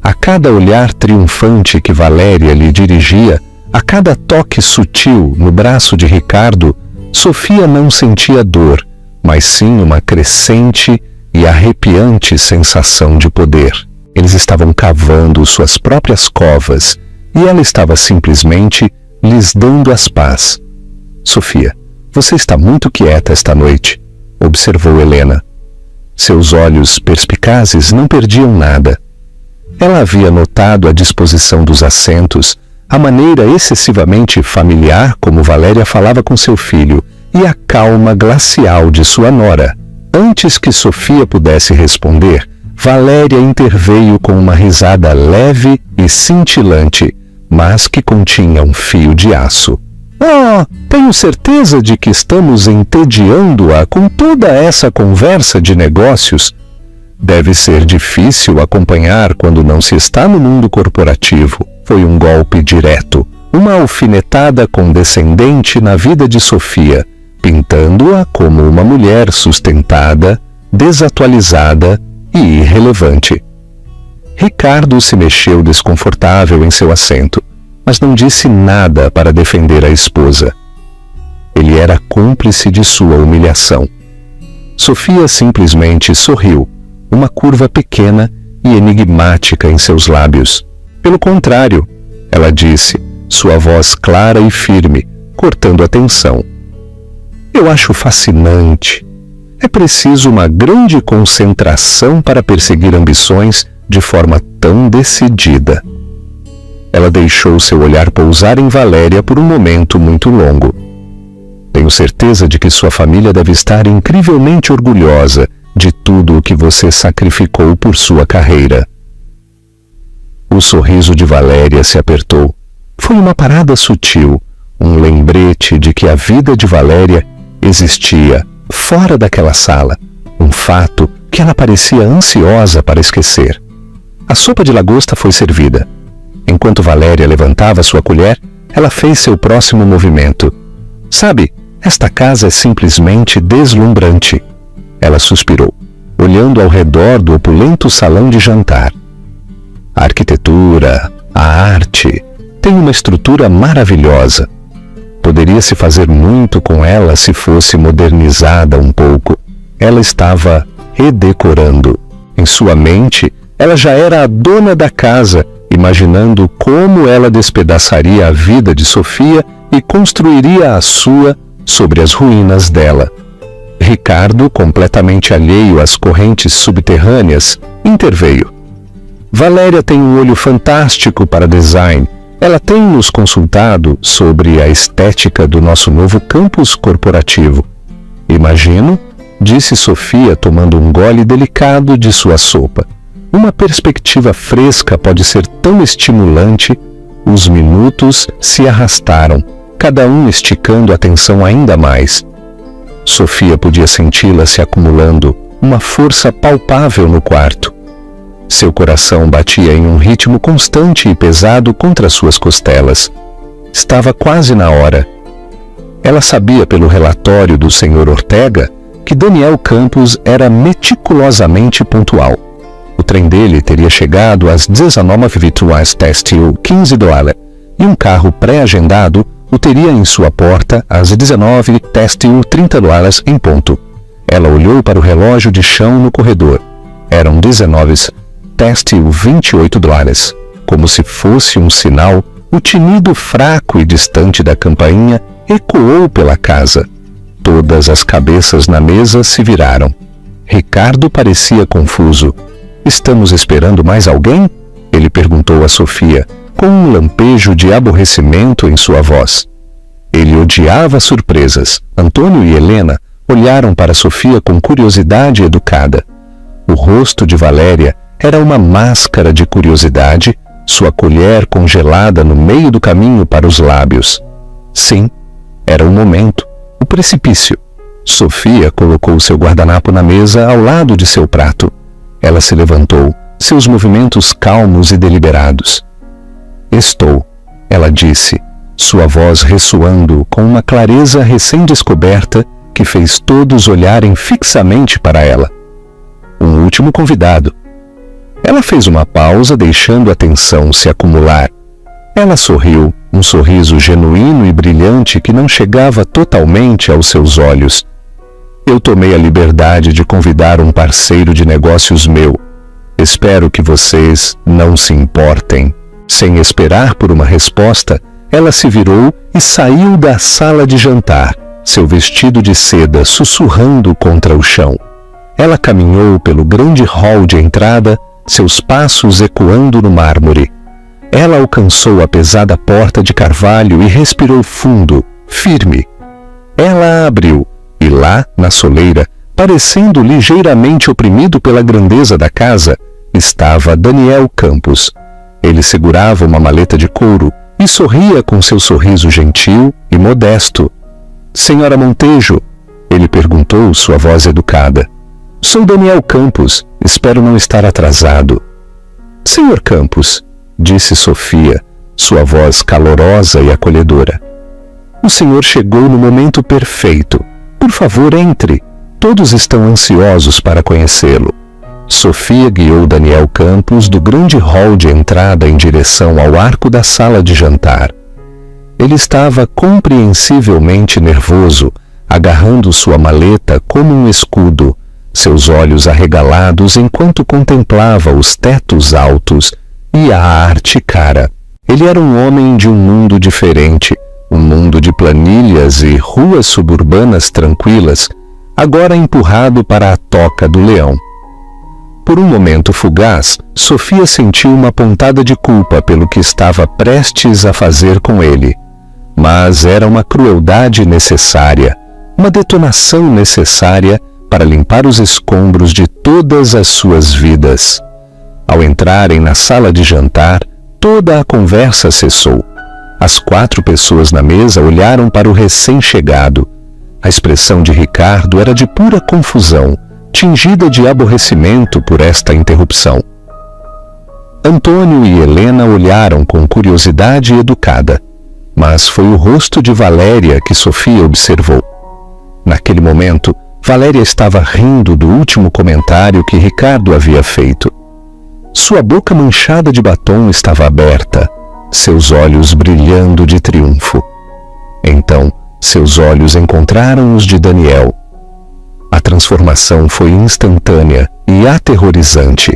A cada olhar triunfante que Valéria lhe dirigia, a cada toque sutil no braço de Ricardo, Sofia não sentia dor, mas sim uma crescente e arrepiante sensação de poder. Eles estavam cavando suas próprias covas e ela estava simplesmente lhes dando as pás. Sofia, você está muito quieta esta noite, observou Helena. Seus olhos perspicazes não perdiam nada. Ela havia notado a disposição dos assentos, a maneira excessivamente familiar como Valéria falava com seu filho e a calma glacial de sua nora. Antes que Sofia pudesse responder, Valéria interveio com uma risada leve e cintilante, mas que continha um fio de aço. Oh, tenho certeza de que estamos entediando-a com toda essa conversa de negócios. Deve ser difícil acompanhar quando não se está no mundo corporativo. Foi um golpe direto, uma alfinetada condescendente na vida de Sofia, pintando-a como uma mulher sustentada, desatualizada e irrelevante. Ricardo se mexeu desconfortável em seu assento, mas não disse nada para defender a esposa. Ele era cúmplice de sua humilhação. Sofia simplesmente sorriu, uma curva pequena e enigmática em seus lábios. Pelo contrário, ela disse, sua voz clara e firme, cortando a tensão. Eu acho fascinante. É preciso uma grande concentração para perseguir ambições de forma tão decidida. Ela deixou seu olhar pousar em Valéria por um momento muito longo. Tenho certeza de que sua família deve estar incrivelmente orgulhosa de tudo o que você sacrificou por sua carreira. O sorriso de Valéria se apertou. Foi uma parada sutil, um lembrete de que a vida de Valéria existia fora daquela sala, um fato que ela parecia ansiosa para esquecer. A sopa de lagosta foi servida. Enquanto Valéria levantava sua colher, ela fez seu próximo movimento. Sabe, esta casa é simplesmente deslumbrante. Ela suspirou, olhando ao redor do opulento salão de jantar. A arquitetura, a arte, tem uma estrutura maravilhosa. Poderia-se fazer muito com ela se fosse modernizada um pouco. Ela estava redecorando. Em sua mente, ela já era a dona da casa, imaginando como ela despedaçaria a vida de Sofia e construiria a sua sobre as ruínas dela. Ricardo, completamente alheio às correntes subterrâneas, interveio. Valéria tem um olho fantástico para design. Ela tem nos consultado sobre a estética do nosso novo campus corporativo. Imagino, disse Sofia tomando um gole delicado de sua sopa. Uma perspectiva fresca pode ser tão estimulante. Os minutos se arrastaram, cada um esticando a tensão ainda mais. Sofia podia senti-la se acumulando, uma força palpável no quarto. Seu coração batia em um ritmo constante e pesado contra suas costelas. Estava quase na hora. Ela sabia pelo relatório do Sr. Ortega que Daniel Campos era meticulosamente pontual. O trem dele teria chegado às 19h $15 e um carro pré-agendado o teria em sua porta às 19h $30 em ponto. Ela olhou para o relógio de chão no corredor. Eram 19h $28, como se fosse um sinal O tinido fraco e distante da campainha ecoou pela casa. Todas as cabeças na mesa se viraram. Ricardo parecia confuso. "Estamos esperando mais alguém?" Ele perguntou a Sofia, com um lampejo de aborrecimento em sua voz. Ele odiava surpresas. Antônio e Helena olharam para Sofia com curiosidade educada. O rosto de Valéria era uma máscara de curiosidade, sua colher congelada no meio do caminho para os lábios. Sim, era o momento, o precipício. Sofia colocou seu guardanapo na mesa ao lado de seu prato. Ela se levantou, seus movimentos calmos e deliberados. "Estou", ela disse, sua voz ressoando com uma clareza recém-descoberta que fez todos olharem fixamente para ela. "Um último convidado." Ela fez uma pausa, deixando a tensão se acumular. Ela sorriu, um sorriso genuíno e brilhante que não chegava totalmente aos seus olhos. "Eu tomei a liberdade de convidar um parceiro de negócios meu. Espero que vocês não se importem." Sem esperar por uma resposta, ela se virou e saiu da sala de jantar, seu vestido de seda sussurrando contra o chão. Ela caminhou pelo grande hall de entrada, seus passos ecoando no mármore. Ela alcançou a pesada porta de carvalho e respirou fundo, firme. Ela a abriu, e lá, na soleira, parecendo ligeiramente oprimido pela grandeza da casa, estava Daniel Campos. Ele segurava uma maleta de couro e sorria com seu sorriso gentil e modesto. "Senhora Montejo?" ele perguntou, sua voz educada. "Sou Daniel Campos, espero não estar atrasado." "Senhor Campos", disse Sofia, sua voz calorosa e acolhedora. "O senhor chegou no momento perfeito. Por favor, entre. Todos estão ansiosos para conhecê-lo." Sofia guiou Daniel Campos do grande hall de entrada em direção ao arco da sala de jantar. Ele estava compreensivelmente nervoso, agarrando sua maleta como um escudo, seus olhos arregalados enquanto contemplava os tetos altos e a arte cara. Ele era um homem de um mundo diferente, um mundo de planilhas e ruas suburbanas tranquilas, agora empurrado para a toca do leão. Por um momento fugaz, Sofia sentiu uma pontada de culpa pelo que estava prestes a fazer com ele. Mas era uma crueldade necessária, uma detonação necessária para limpar os escombros de todas as suas vidas. Ao entrarem na sala de jantar, toda a conversa cessou. As 4 pessoas na mesa olharam para o recém-chegado. A expressão de Ricardo era de pura confusão, tingida de aborrecimento por esta interrupção. Antônio e Helena olharam com curiosidade educada, mas foi o rosto de Valéria que Sofia observou. Naquele momento, Valéria estava rindo do último comentário que Ricardo havia feito. Sua boca manchada de batom estava aberta, seus olhos brilhando de triunfo. Então, seus olhos encontraram os de Daniel. A transformação foi instantânea e aterrorizante.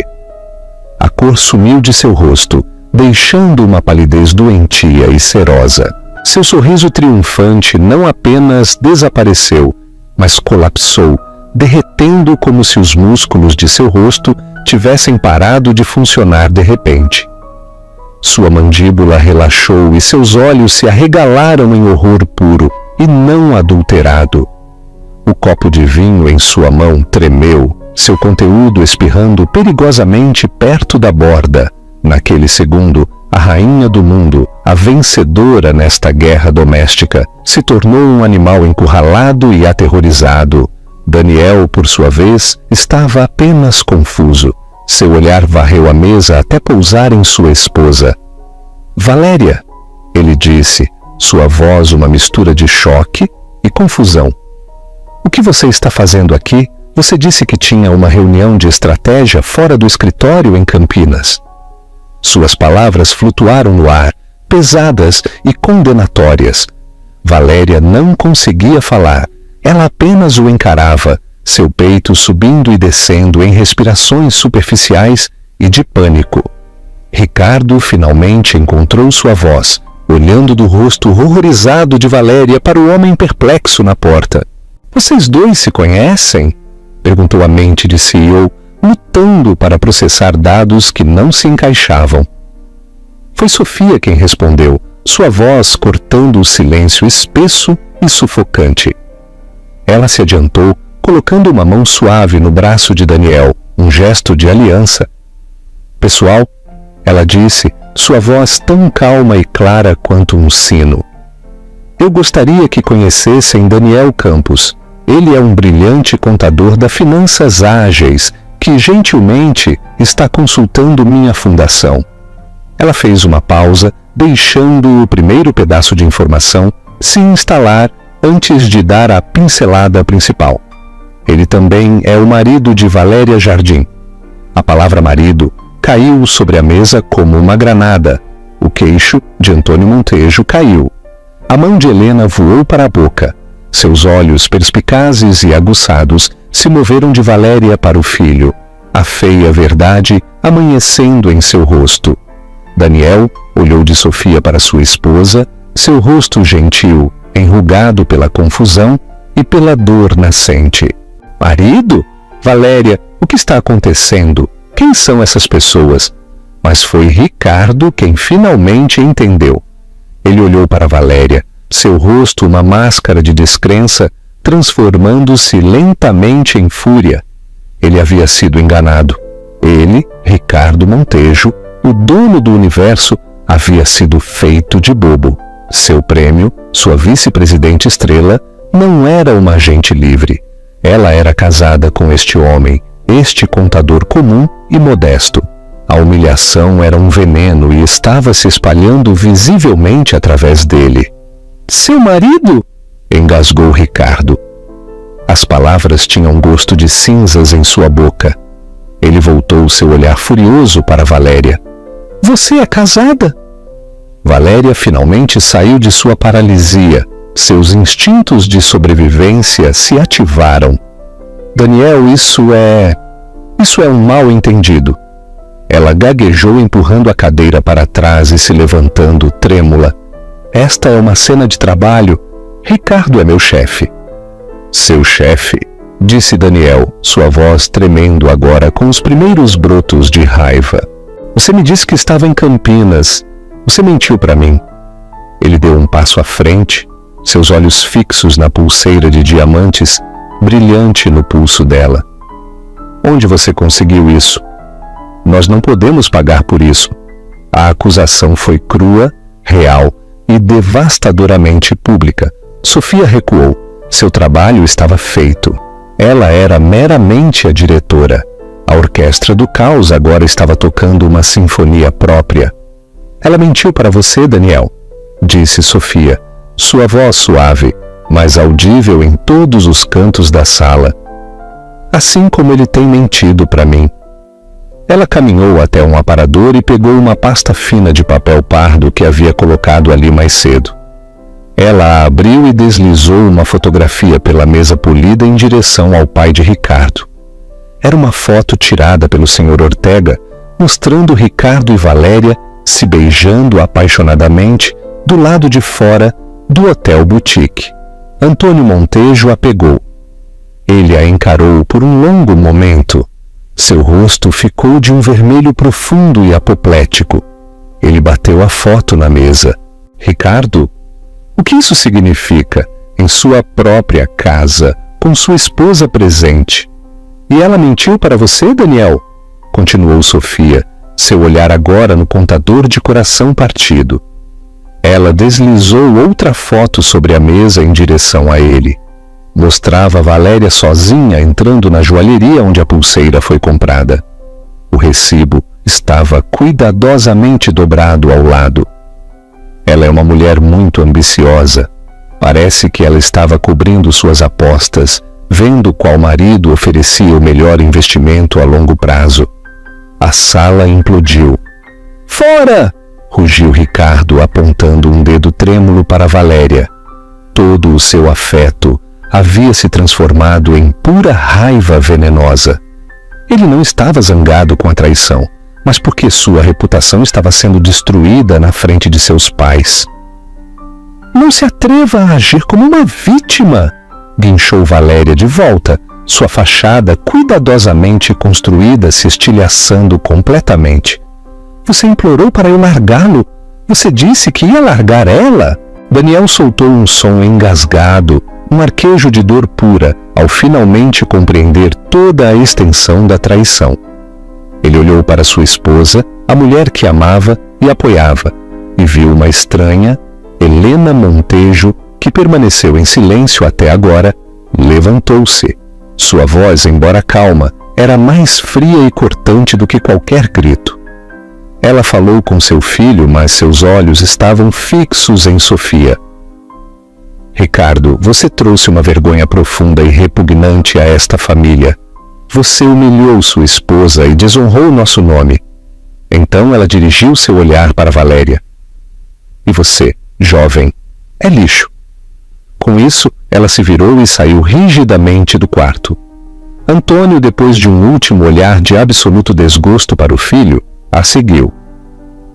A cor sumiu de seu rosto, deixando uma palidez doentia e serosa. Seu sorriso triunfante não apenas desapareceu, mas colapsou, derretendo como se os músculos de seu rosto tivessem parado de funcionar de repente. Sua mandíbula relaxou e seus olhos se arregalaram em horror puro e não adulterado. O copo de vinho em sua mão tremeu, seu conteúdo espirrando perigosamente perto da borda. Naquele segundo, a rainha do mundo, a vencedora nesta guerra doméstica, se tornou um animal encurralado e aterrorizado. Daniel, por sua vez, estava apenas confuso. Seu olhar varreu a mesa até pousar em sua esposa. "Valéria", ele disse, sua voz uma mistura de choque e confusão. "O que você está fazendo aqui? Você disse que tinha uma reunião de estratégia fora do escritório em Campinas." Suas palavras flutuaram no ar, pesadas e condenatórias. Valéria não conseguia falar. Ela apenas o encarava, seu peito subindo e descendo em respirações superficiais e de pânico. Ricardo finalmente encontrou sua voz, olhando do rosto horrorizado de Valéria para o homem perplexo na porta. "Vocês dois se conhecem?" perguntou a mente de CEO, lutando para processar dados que não se encaixavam. Foi Sofia quem respondeu, sua voz cortando o silêncio espesso e sufocante. Ela se adiantou, colocando uma mão suave no braço de Daniel, um gesto de aliança. "Pessoal," ela disse, sua voz tão calma e clara quanto um sino. "Eu gostaria que conhecessem Daniel Campos. Ele é um brilhante contador da Finanças Ágeis, que gentilmente está consultando minha fundação." Ela fez uma pausa, deixando o primeiro pedaço de informação se instalar antes de dar a pincelada principal. "Ele também é o marido de Valéria Jardim." A palavra marido caiu sobre a mesa como uma granada. O queixo de Antônio Montejo caiu. A mão de Helena voou para a boca. Seus olhos perspicazes e aguçados se moveram de Valéria para o filho, a feia verdade amanhecendo em seu rosto. Daniel olhou de Sofia para sua esposa, seu rosto gentil, enrugado pela confusão e pela dor nascente. "Marido? Valéria, o que está acontecendo? Quem são essas pessoas?" Mas foi Ricardo quem finalmente entendeu. Ele olhou para Valéria, seu rosto uma máscara de descrença, transformando-se lentamente em fúria. Ele havia sido enganado. Ele, Ricardo Montejo, o dono do universo, havia sido feito de bobo. Seu prêmio, sua vice-presidente estrela, não era uma agente livre. Ela era casada com este homem, este contador comum e modesto. A humilhação era um veneno e estava se espalhando visivelmente através dele. "Seu marido?" engasgou Ricardo. As palavras tinham gosto de cinzas em sua boca. Ele voltou seu olhar furioso para Valéria. "Você é casada?" Valéria finalmente saiu de sua paralisia. Seus instintos de sobrevivência se ativaram. "Daniel, isso é um mal-entendido." Ela gaguejou empurrando a cadeira para trás e se levantando, trêmula. "Esta é uma cena de trabalho. Ricardo é meu chefe." "Seu chefe?" disse Daniel, sua voz tremendo agora com os primeiros brotos de raiva. "Você me disse que estava em Campinas. Você mentiu para mim." Ele deu um passo à frente, seus olhos fixos na pulseira de diamantes, brilhante no pulso dela. "Onde você conseguiu isso?" "Nós não podemos pagar por isso." A acusação foi crua, real e devastadoramente pública. Sofia recuou. Seu trabalho estava feito. Ela era meramente a diretora. A orquestra do caos agora estava tocando uma sinfonia própria. "Ela mentiu para você, Daniel," disse Sofia, sua voz suave, mas audível em todos os cantos da sala. "Assim como ele tem mentido para mim." Ela caminhou até um aparador e pegou uma pasta fina de papel pardo que havia colocado ali mais cedo. Ela a abriu e deslizou uma fotografia pela mesa polida em direção ao pai de Ricardo. Era uma foto tirada pelo Sr. Ortega, mostrando Ricardo e Valéria se beijando apaixonadamente do lado de fora do Hotel Boutique. Antônio Montejo a pegou. Ele a encarou por um longo momento. Seu rosto ficou de um vermelho profundo e apoplético. Ele bateu a foto na mesa. "Ricardo, o que isso significa em sua própria casa, com sua esposa presente? E ela mentiu para você, Daniel?" continuou Sofia, seu olhar agora no contador de coração partido. Ela deslizou outra foto sobre a mesa em direção a ele. Mostrava Valéria sozinha entrando na joalheria onde a pulseira foi comprada. O recibo estava cuidadosamente dobrado ao lado. Ela é uma mulher muito ambiciosa. Parece que ela estava cobrindo suas apostas, vendo qual marido oferecia o melhor investimento a longo prazo. A sala implodiu. "Fora!" rugiu Ricardo, apontando um dedo trêmulo para Valéria. Todo o seu afeto havia se transformado em pura raiva venenosa. Ele não estava zangado com a traição, mas porque sua reputação estava sendo destruída na frente de seus pais. Não se atreva a agir como uma vítima, guinchou Valéria de volta, sua fachada cuidadosamente construída se estilhaçando completamente. Você implorou para eu largá-lo. Você disse que ia largar ela? Daniel soltou um som engasgado, um arquejo de dor pura, ao finalmente compreender toda a extensão da traição. Ele olhou para sua esposa, a mulher que amava e apoiava, e viu uma estranha, Helena Montejo, que permaneceu em silêncio até agora, levantou-se. Sua voz, embora calma, era mais fria e cortante do que qualquer grito. Ela falou com seu filho, mas seus olhos estavam fixos em Sofia. Ricardo, você trouxe uma vergonha profunda e repugnante a esta família. Você humilhou sua esposa e desonrou nosso nome. Então ela dirigiu seu olhar para Valéria. E você, jovem, é lixo. Com isso, ela se virou e saiu rigidamente do quarto. Antônio, depois de um último olhar de absoluto desgosto para o filho, a seguiu.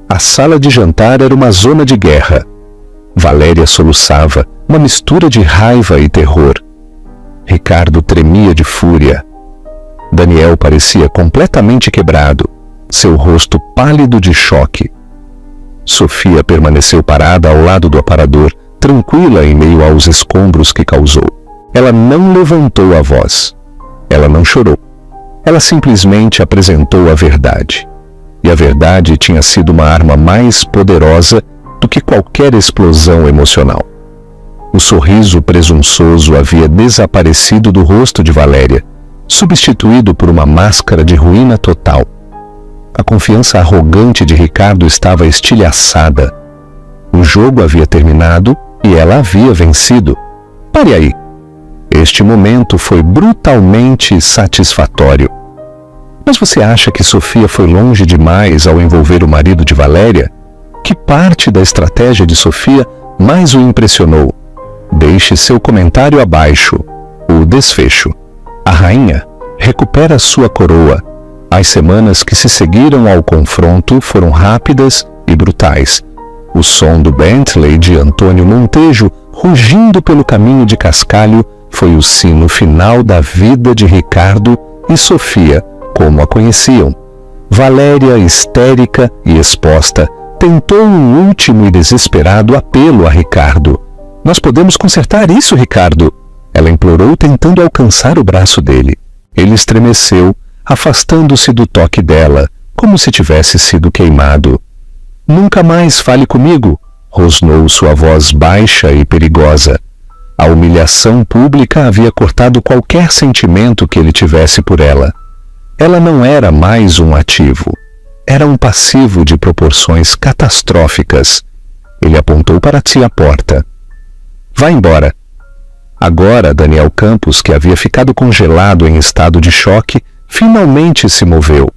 A sala de jantar era uma zona de guerra. Valéria soluçava, uma mistura de raiva e terror. Ricardo tremia de fúria. Daniel parecia completamente quebrado, seu rosto pálido de choque. Sofia permaneceu parada ao lado do aparador, tranquila em meio aos escombros que causou. Ela não levantou a voz. Ela não chorou. Ela simplesmente apresentou a verdade. E a verdade tinha sido uma arma mais poderosa do que qualquer explosão emocional. O sorriso presunçoso havia desaparecido do rosto de Valéria, substituído por uma máscara de ruína total. A confiança arrogante de Ricardo estava estilhaçada. O jogo havia terminado e ela havia vencido. Pare aí. Este momento foi brutalmente satisfatório. Mas você acha que Sofia foi longe demais ao envolver o marido de Valéria? Que parte da estratégia de Sofia mais o impressionou? Deixe seu comentário abaixo. O desfecho. A rainha recupera sua coroa. As semanas que se seguiram ao confronto foram rápidas e brutais. O som do Bentley de Antônio Montejo, rugindo pelo caminho de cascalho, foi o sino final da vida de Ricardo e Sofia, como a conheciam. Valéria, histérica e exposta, tentou um último e desesperado apelo a Ricardo. Nós podemos consertar isso, Ricardo? Ela implorou, tentando alcançar o braço dele. Ele estremeceu, afastando-se do toque dela, como se tivesse sido queimado. Nunca mais fale comigo, rosnou sua voz baixa e perigosa. A humilhação pública havia cortado qualquer sentimento que ele tivesse por ela. Ela não era mais um ativo. Era um passivo de proporções catastróficas. Ele apontou para si a porta. Vá embora. Agora, Daniel Campos, que havia ficado congelado em estado de choque, finalmente se moveu.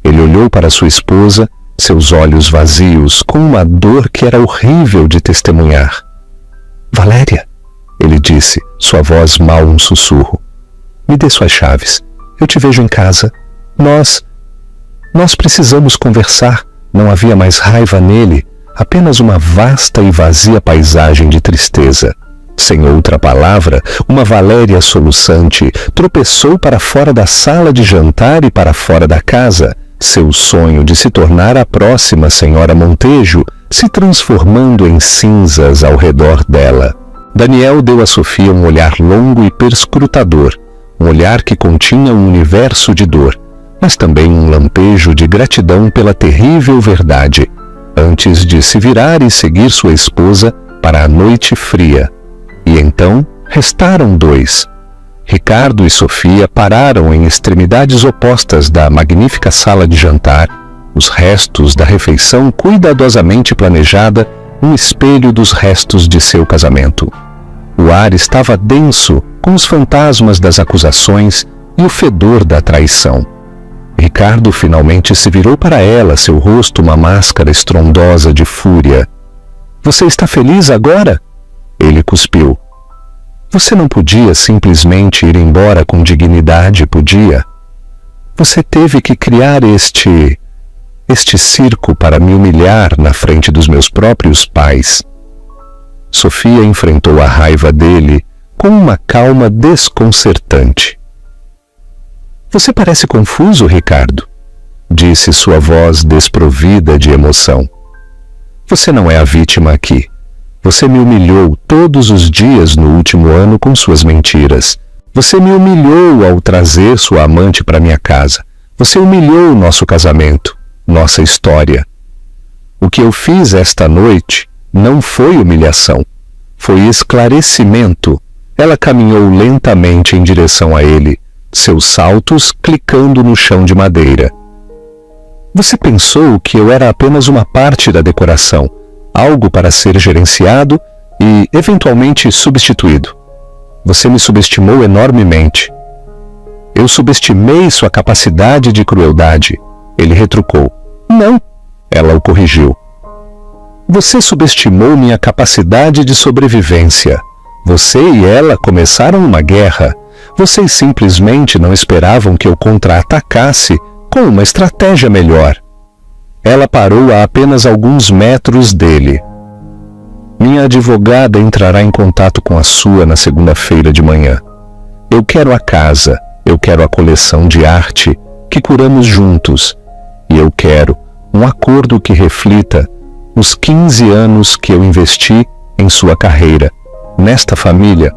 Ele olhou para sua esposa, seus olhos vazios, com uma dor que era horrível de testemunhar. Valéria, ele disse, sua voz mal um sussurro. Me dê suas chaves. Eu te vejo em casa. Nós precisamos conversar. Não havia mais raiva nele, apenas uma vasta e vazia paisagem de tristeza. Sem outra palavra, uma Valéria soluçante tropeçou para fora da sala de jantar e para fora da casa, seu sonho de se tornar a próxima senhora Montejo se transformando em cinzas ao redor dela. Daniel deu a Sofia um olhar longo e perscrutador, um olhar que continha um universo de dor, mas também um lampejo de gratidão pela terrível verdade, antes de se virar e seguir sua esposa para a noite fria. E então restaram dois. Ricardo e Sofia pararam em extremidades opostas da magnífica sala de jantar, os restos da refeição cuidadosamente planejada, um espelho dos restos de seu casamento. O ar estava denso, com os fantasmas das acusações e o fedor da traição. Ricardo finalmente se virou para ela, seu rosto uma máscara estrondosa de fúria. Você está feliz agora? Ele cuspiu. Você não podia simplesmente ir embora com dignidade, podia? Você teve que criar este este circo para me humilhar na frente dos meus próprios pais. Sofia enfrentou a raiva dele com uma calma desconcertante. Você parece confuso, Ricardo, disse sua voz desprovida de emoção. Você não é a vítima aqui. Você me humilhou todos os dias no último ano com suas mentiras. Você me humilhou ao trazer sua amante para minha casa. Você humilhou nosso casamento, nossa história. O que eu fiz esta noite não foi humilhação, foi esclarecimento. Ela caminhou lentamente em direção a ele, seus saltos clicando no chão de madeira. Você pensou que eu era apenas uma parte da decoração, algo para ser gerenciado e, eventualmente, substituído. Você me subestimou enormemente. Eu subestimei sua capacidade de crueldade. Ele retrucou. Não, ela o corrigiu. Você subestimou minha capacidade de sobrevivência. Você e ela começaram uma guerra. Vocês simplesmente não esperavam que eu contra-atacasse com uma estratégia melhor. Ela parou a apenas alguns metros dele. Minha advogada entrará em contato com a sua na segunda-feira de manhã. Eu quero a casa, eu quero a coleção de arte que curamos juntos. E eu quero um acordo que reflita os 15 anos que eu investi em sua carreira, nesta família,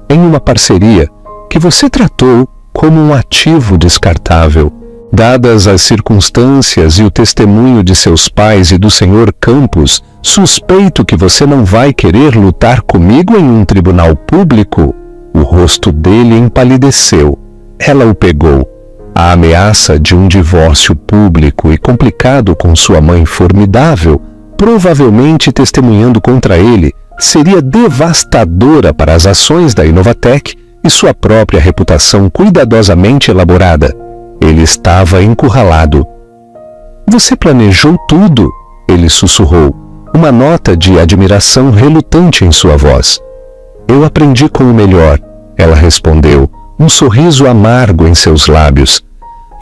em uma parceria que você tratou como um ativo descartável. Dadas as circunstâncias e o testemunho de seus pais e do Sr. Campos, suspeito que você não vai querer lutar comigo em um tribunal público. O rosto dele empalideceu. Ela o pegou. A ameaça de um divórcio público e complicado com sua mãe formidável, provavelmente testemunhando contra ele, seria devastadora para as ações da Inovatec e sua própria reputação cuidadosamente elaborada. Ele estava encurralado. Você planejou tudo, ele sussurrou, uma nota de admiração relutante em sua voz. Eu aprendi com o melhor, ela respondeu, um sorriso amargo em seus lábios.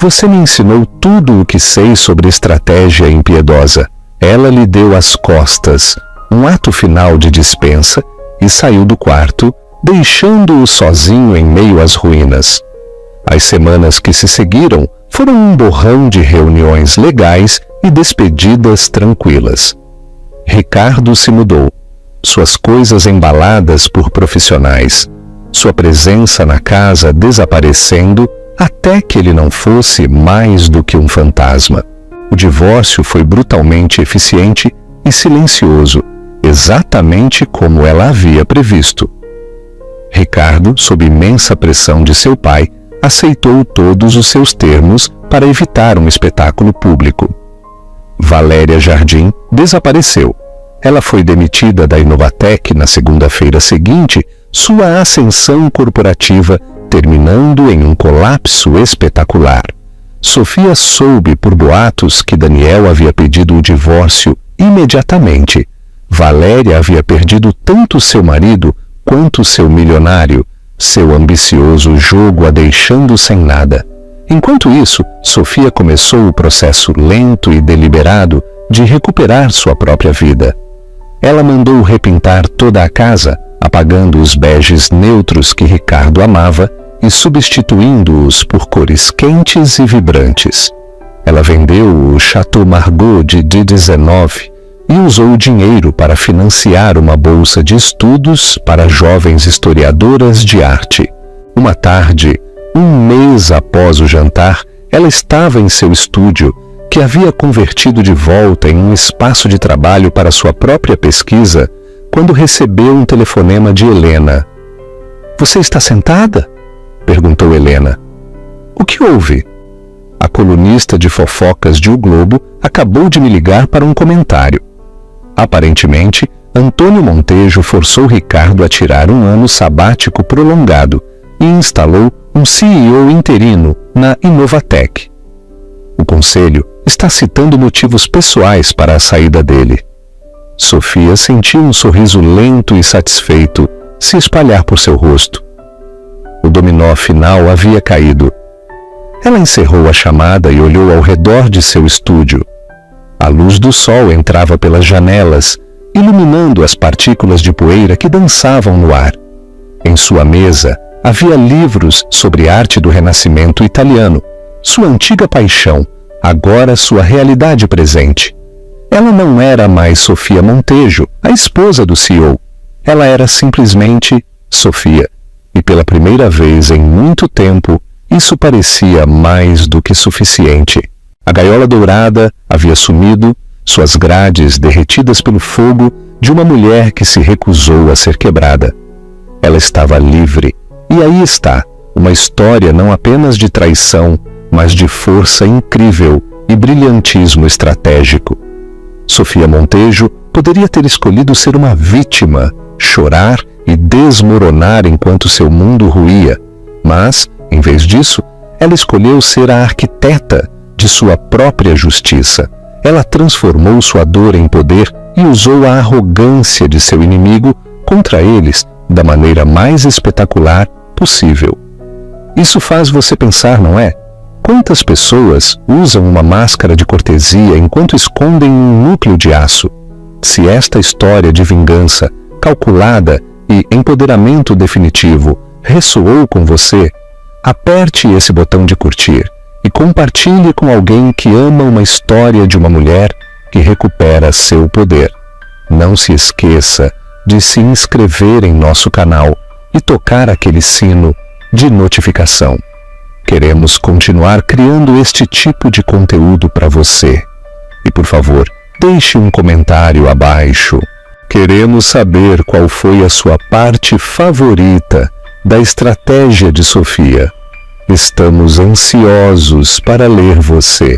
Você me ensinou tudo o que sei sobre estratégia impiedosa. Ela lhe deu as costas, um ato final de dispensa, e saiu do quarto, deixando-o sozinho em meio às ruínas. As semanas que se seguiram foram um borrão de reuniões legais e despedidas tranquilas. Ricardo se mudou, suas coisas embaladas por profissionais, sua presença na casa desaparecendo até que ele não fosse mais do que um fantasma. O divórcio foi brutalmente eficiente e silencioso, exatamente como ela havia previsto. Ricardo, sob imensa pressão de seu pai, aceitou todos os seus termos para evitar um espetáculo público. Valéria Jardim desapareceu. Ela foi demitida da Inovatec na segunda-feira seguinte, sua ascensão corporativa terminando em um colapso espetacular. Sofia soube por boatos que Daniel havia pedido o divórcio imediatamente. Valéria havia perdido tanto seu marido quanto seu milionário, seu ambicioso jogo a deixando sem nada. Enquanto isso, Sofia começou o processo lento e deliberado de recuperar sua própria vida. Ela mandou repintar toda a casa, apagando os beges neutros que Ricardo amava e substituindo-os por cores quentes e vibrantes. Ela vendeu o Chateau Margaux de D19 e usou o dinheiro para financiar uma bolsa de estudos para jovens historiadoras de arte. Uma tarde, um mês após o jantar, ela estava em seu estúdio, que havia convertido de volta em um espaço de trabalho para sua própria pesquisa, quando recebeu um telefonema de Helena. "Você está sentada?" perguntou Helena. "O que houve?" "A colunista de fofocas de O Globo acabou de me ligar para um comentário." Aparentemente, Antônio Montejo forçou Ricardo a tirar um ano sabático prolongado e instalou um CEO interino na Inovatec. O conselho está citando motivos pessoais para a saída dele. Sofia sentiu um sorriso lento e satisfeito se espalhar por seu rosto. O dominó final havia caído. Ela encerrou a chamada e olhou ao redor de seu estúdio. A luz do sol entrava pelas janelas, iluminando as partículas de poeira que dançavam no ar. Em sua mesa havia livros sobre arte do Renascimento italiano, sua antiga paixão, agora sua realidade presente. Ela não era mais Sofia Montejo, a esposa do CEO. Ela era simplesmente Sofia. E pela primeira vez em muito tempo, isso parecia mais do que suficiente. A gaiola dourada havia sumido, suas grades derretidas pelo fogo de uma mulher que se recusou a ser quebrada. Ela estava livre. E aí está, uma história não apenas de traição, mas de força incrível e brilhantismo estratégico. Sofia Montejo poderia ter escolhido ser uma vítima, chorar e desmoronar enquanto seu mundo ruía, mas, em vez disso, ela escolheu ser a arquiteta de sua própria justiça. Ela transformou sua dor em poder e usou a arrogância de seu inimigo contra eles da maneira mais espetacular possível. Isso faz você pensar, não é? Quantas pessoas usam uma máscara de cortesia enquanto escondem um núcleo de aço? Se esta história de vingança, calculada e empoderamento definitivo ressoou com você, aperte esse botão de curtir e compartilhe com alguém que ama uma história de uma mulher que recupera seu poder. Não se esqueça de se inscrever em nosso canal e tocar aquele sino de notificação. Queremos continuar criando este tipo de conteúdo para você. E por favor, deixe um comentário abaixo. Queremos saber qual foi a sua parte favorita da estratégia de Sofia. Estamos ansiosos para ler você.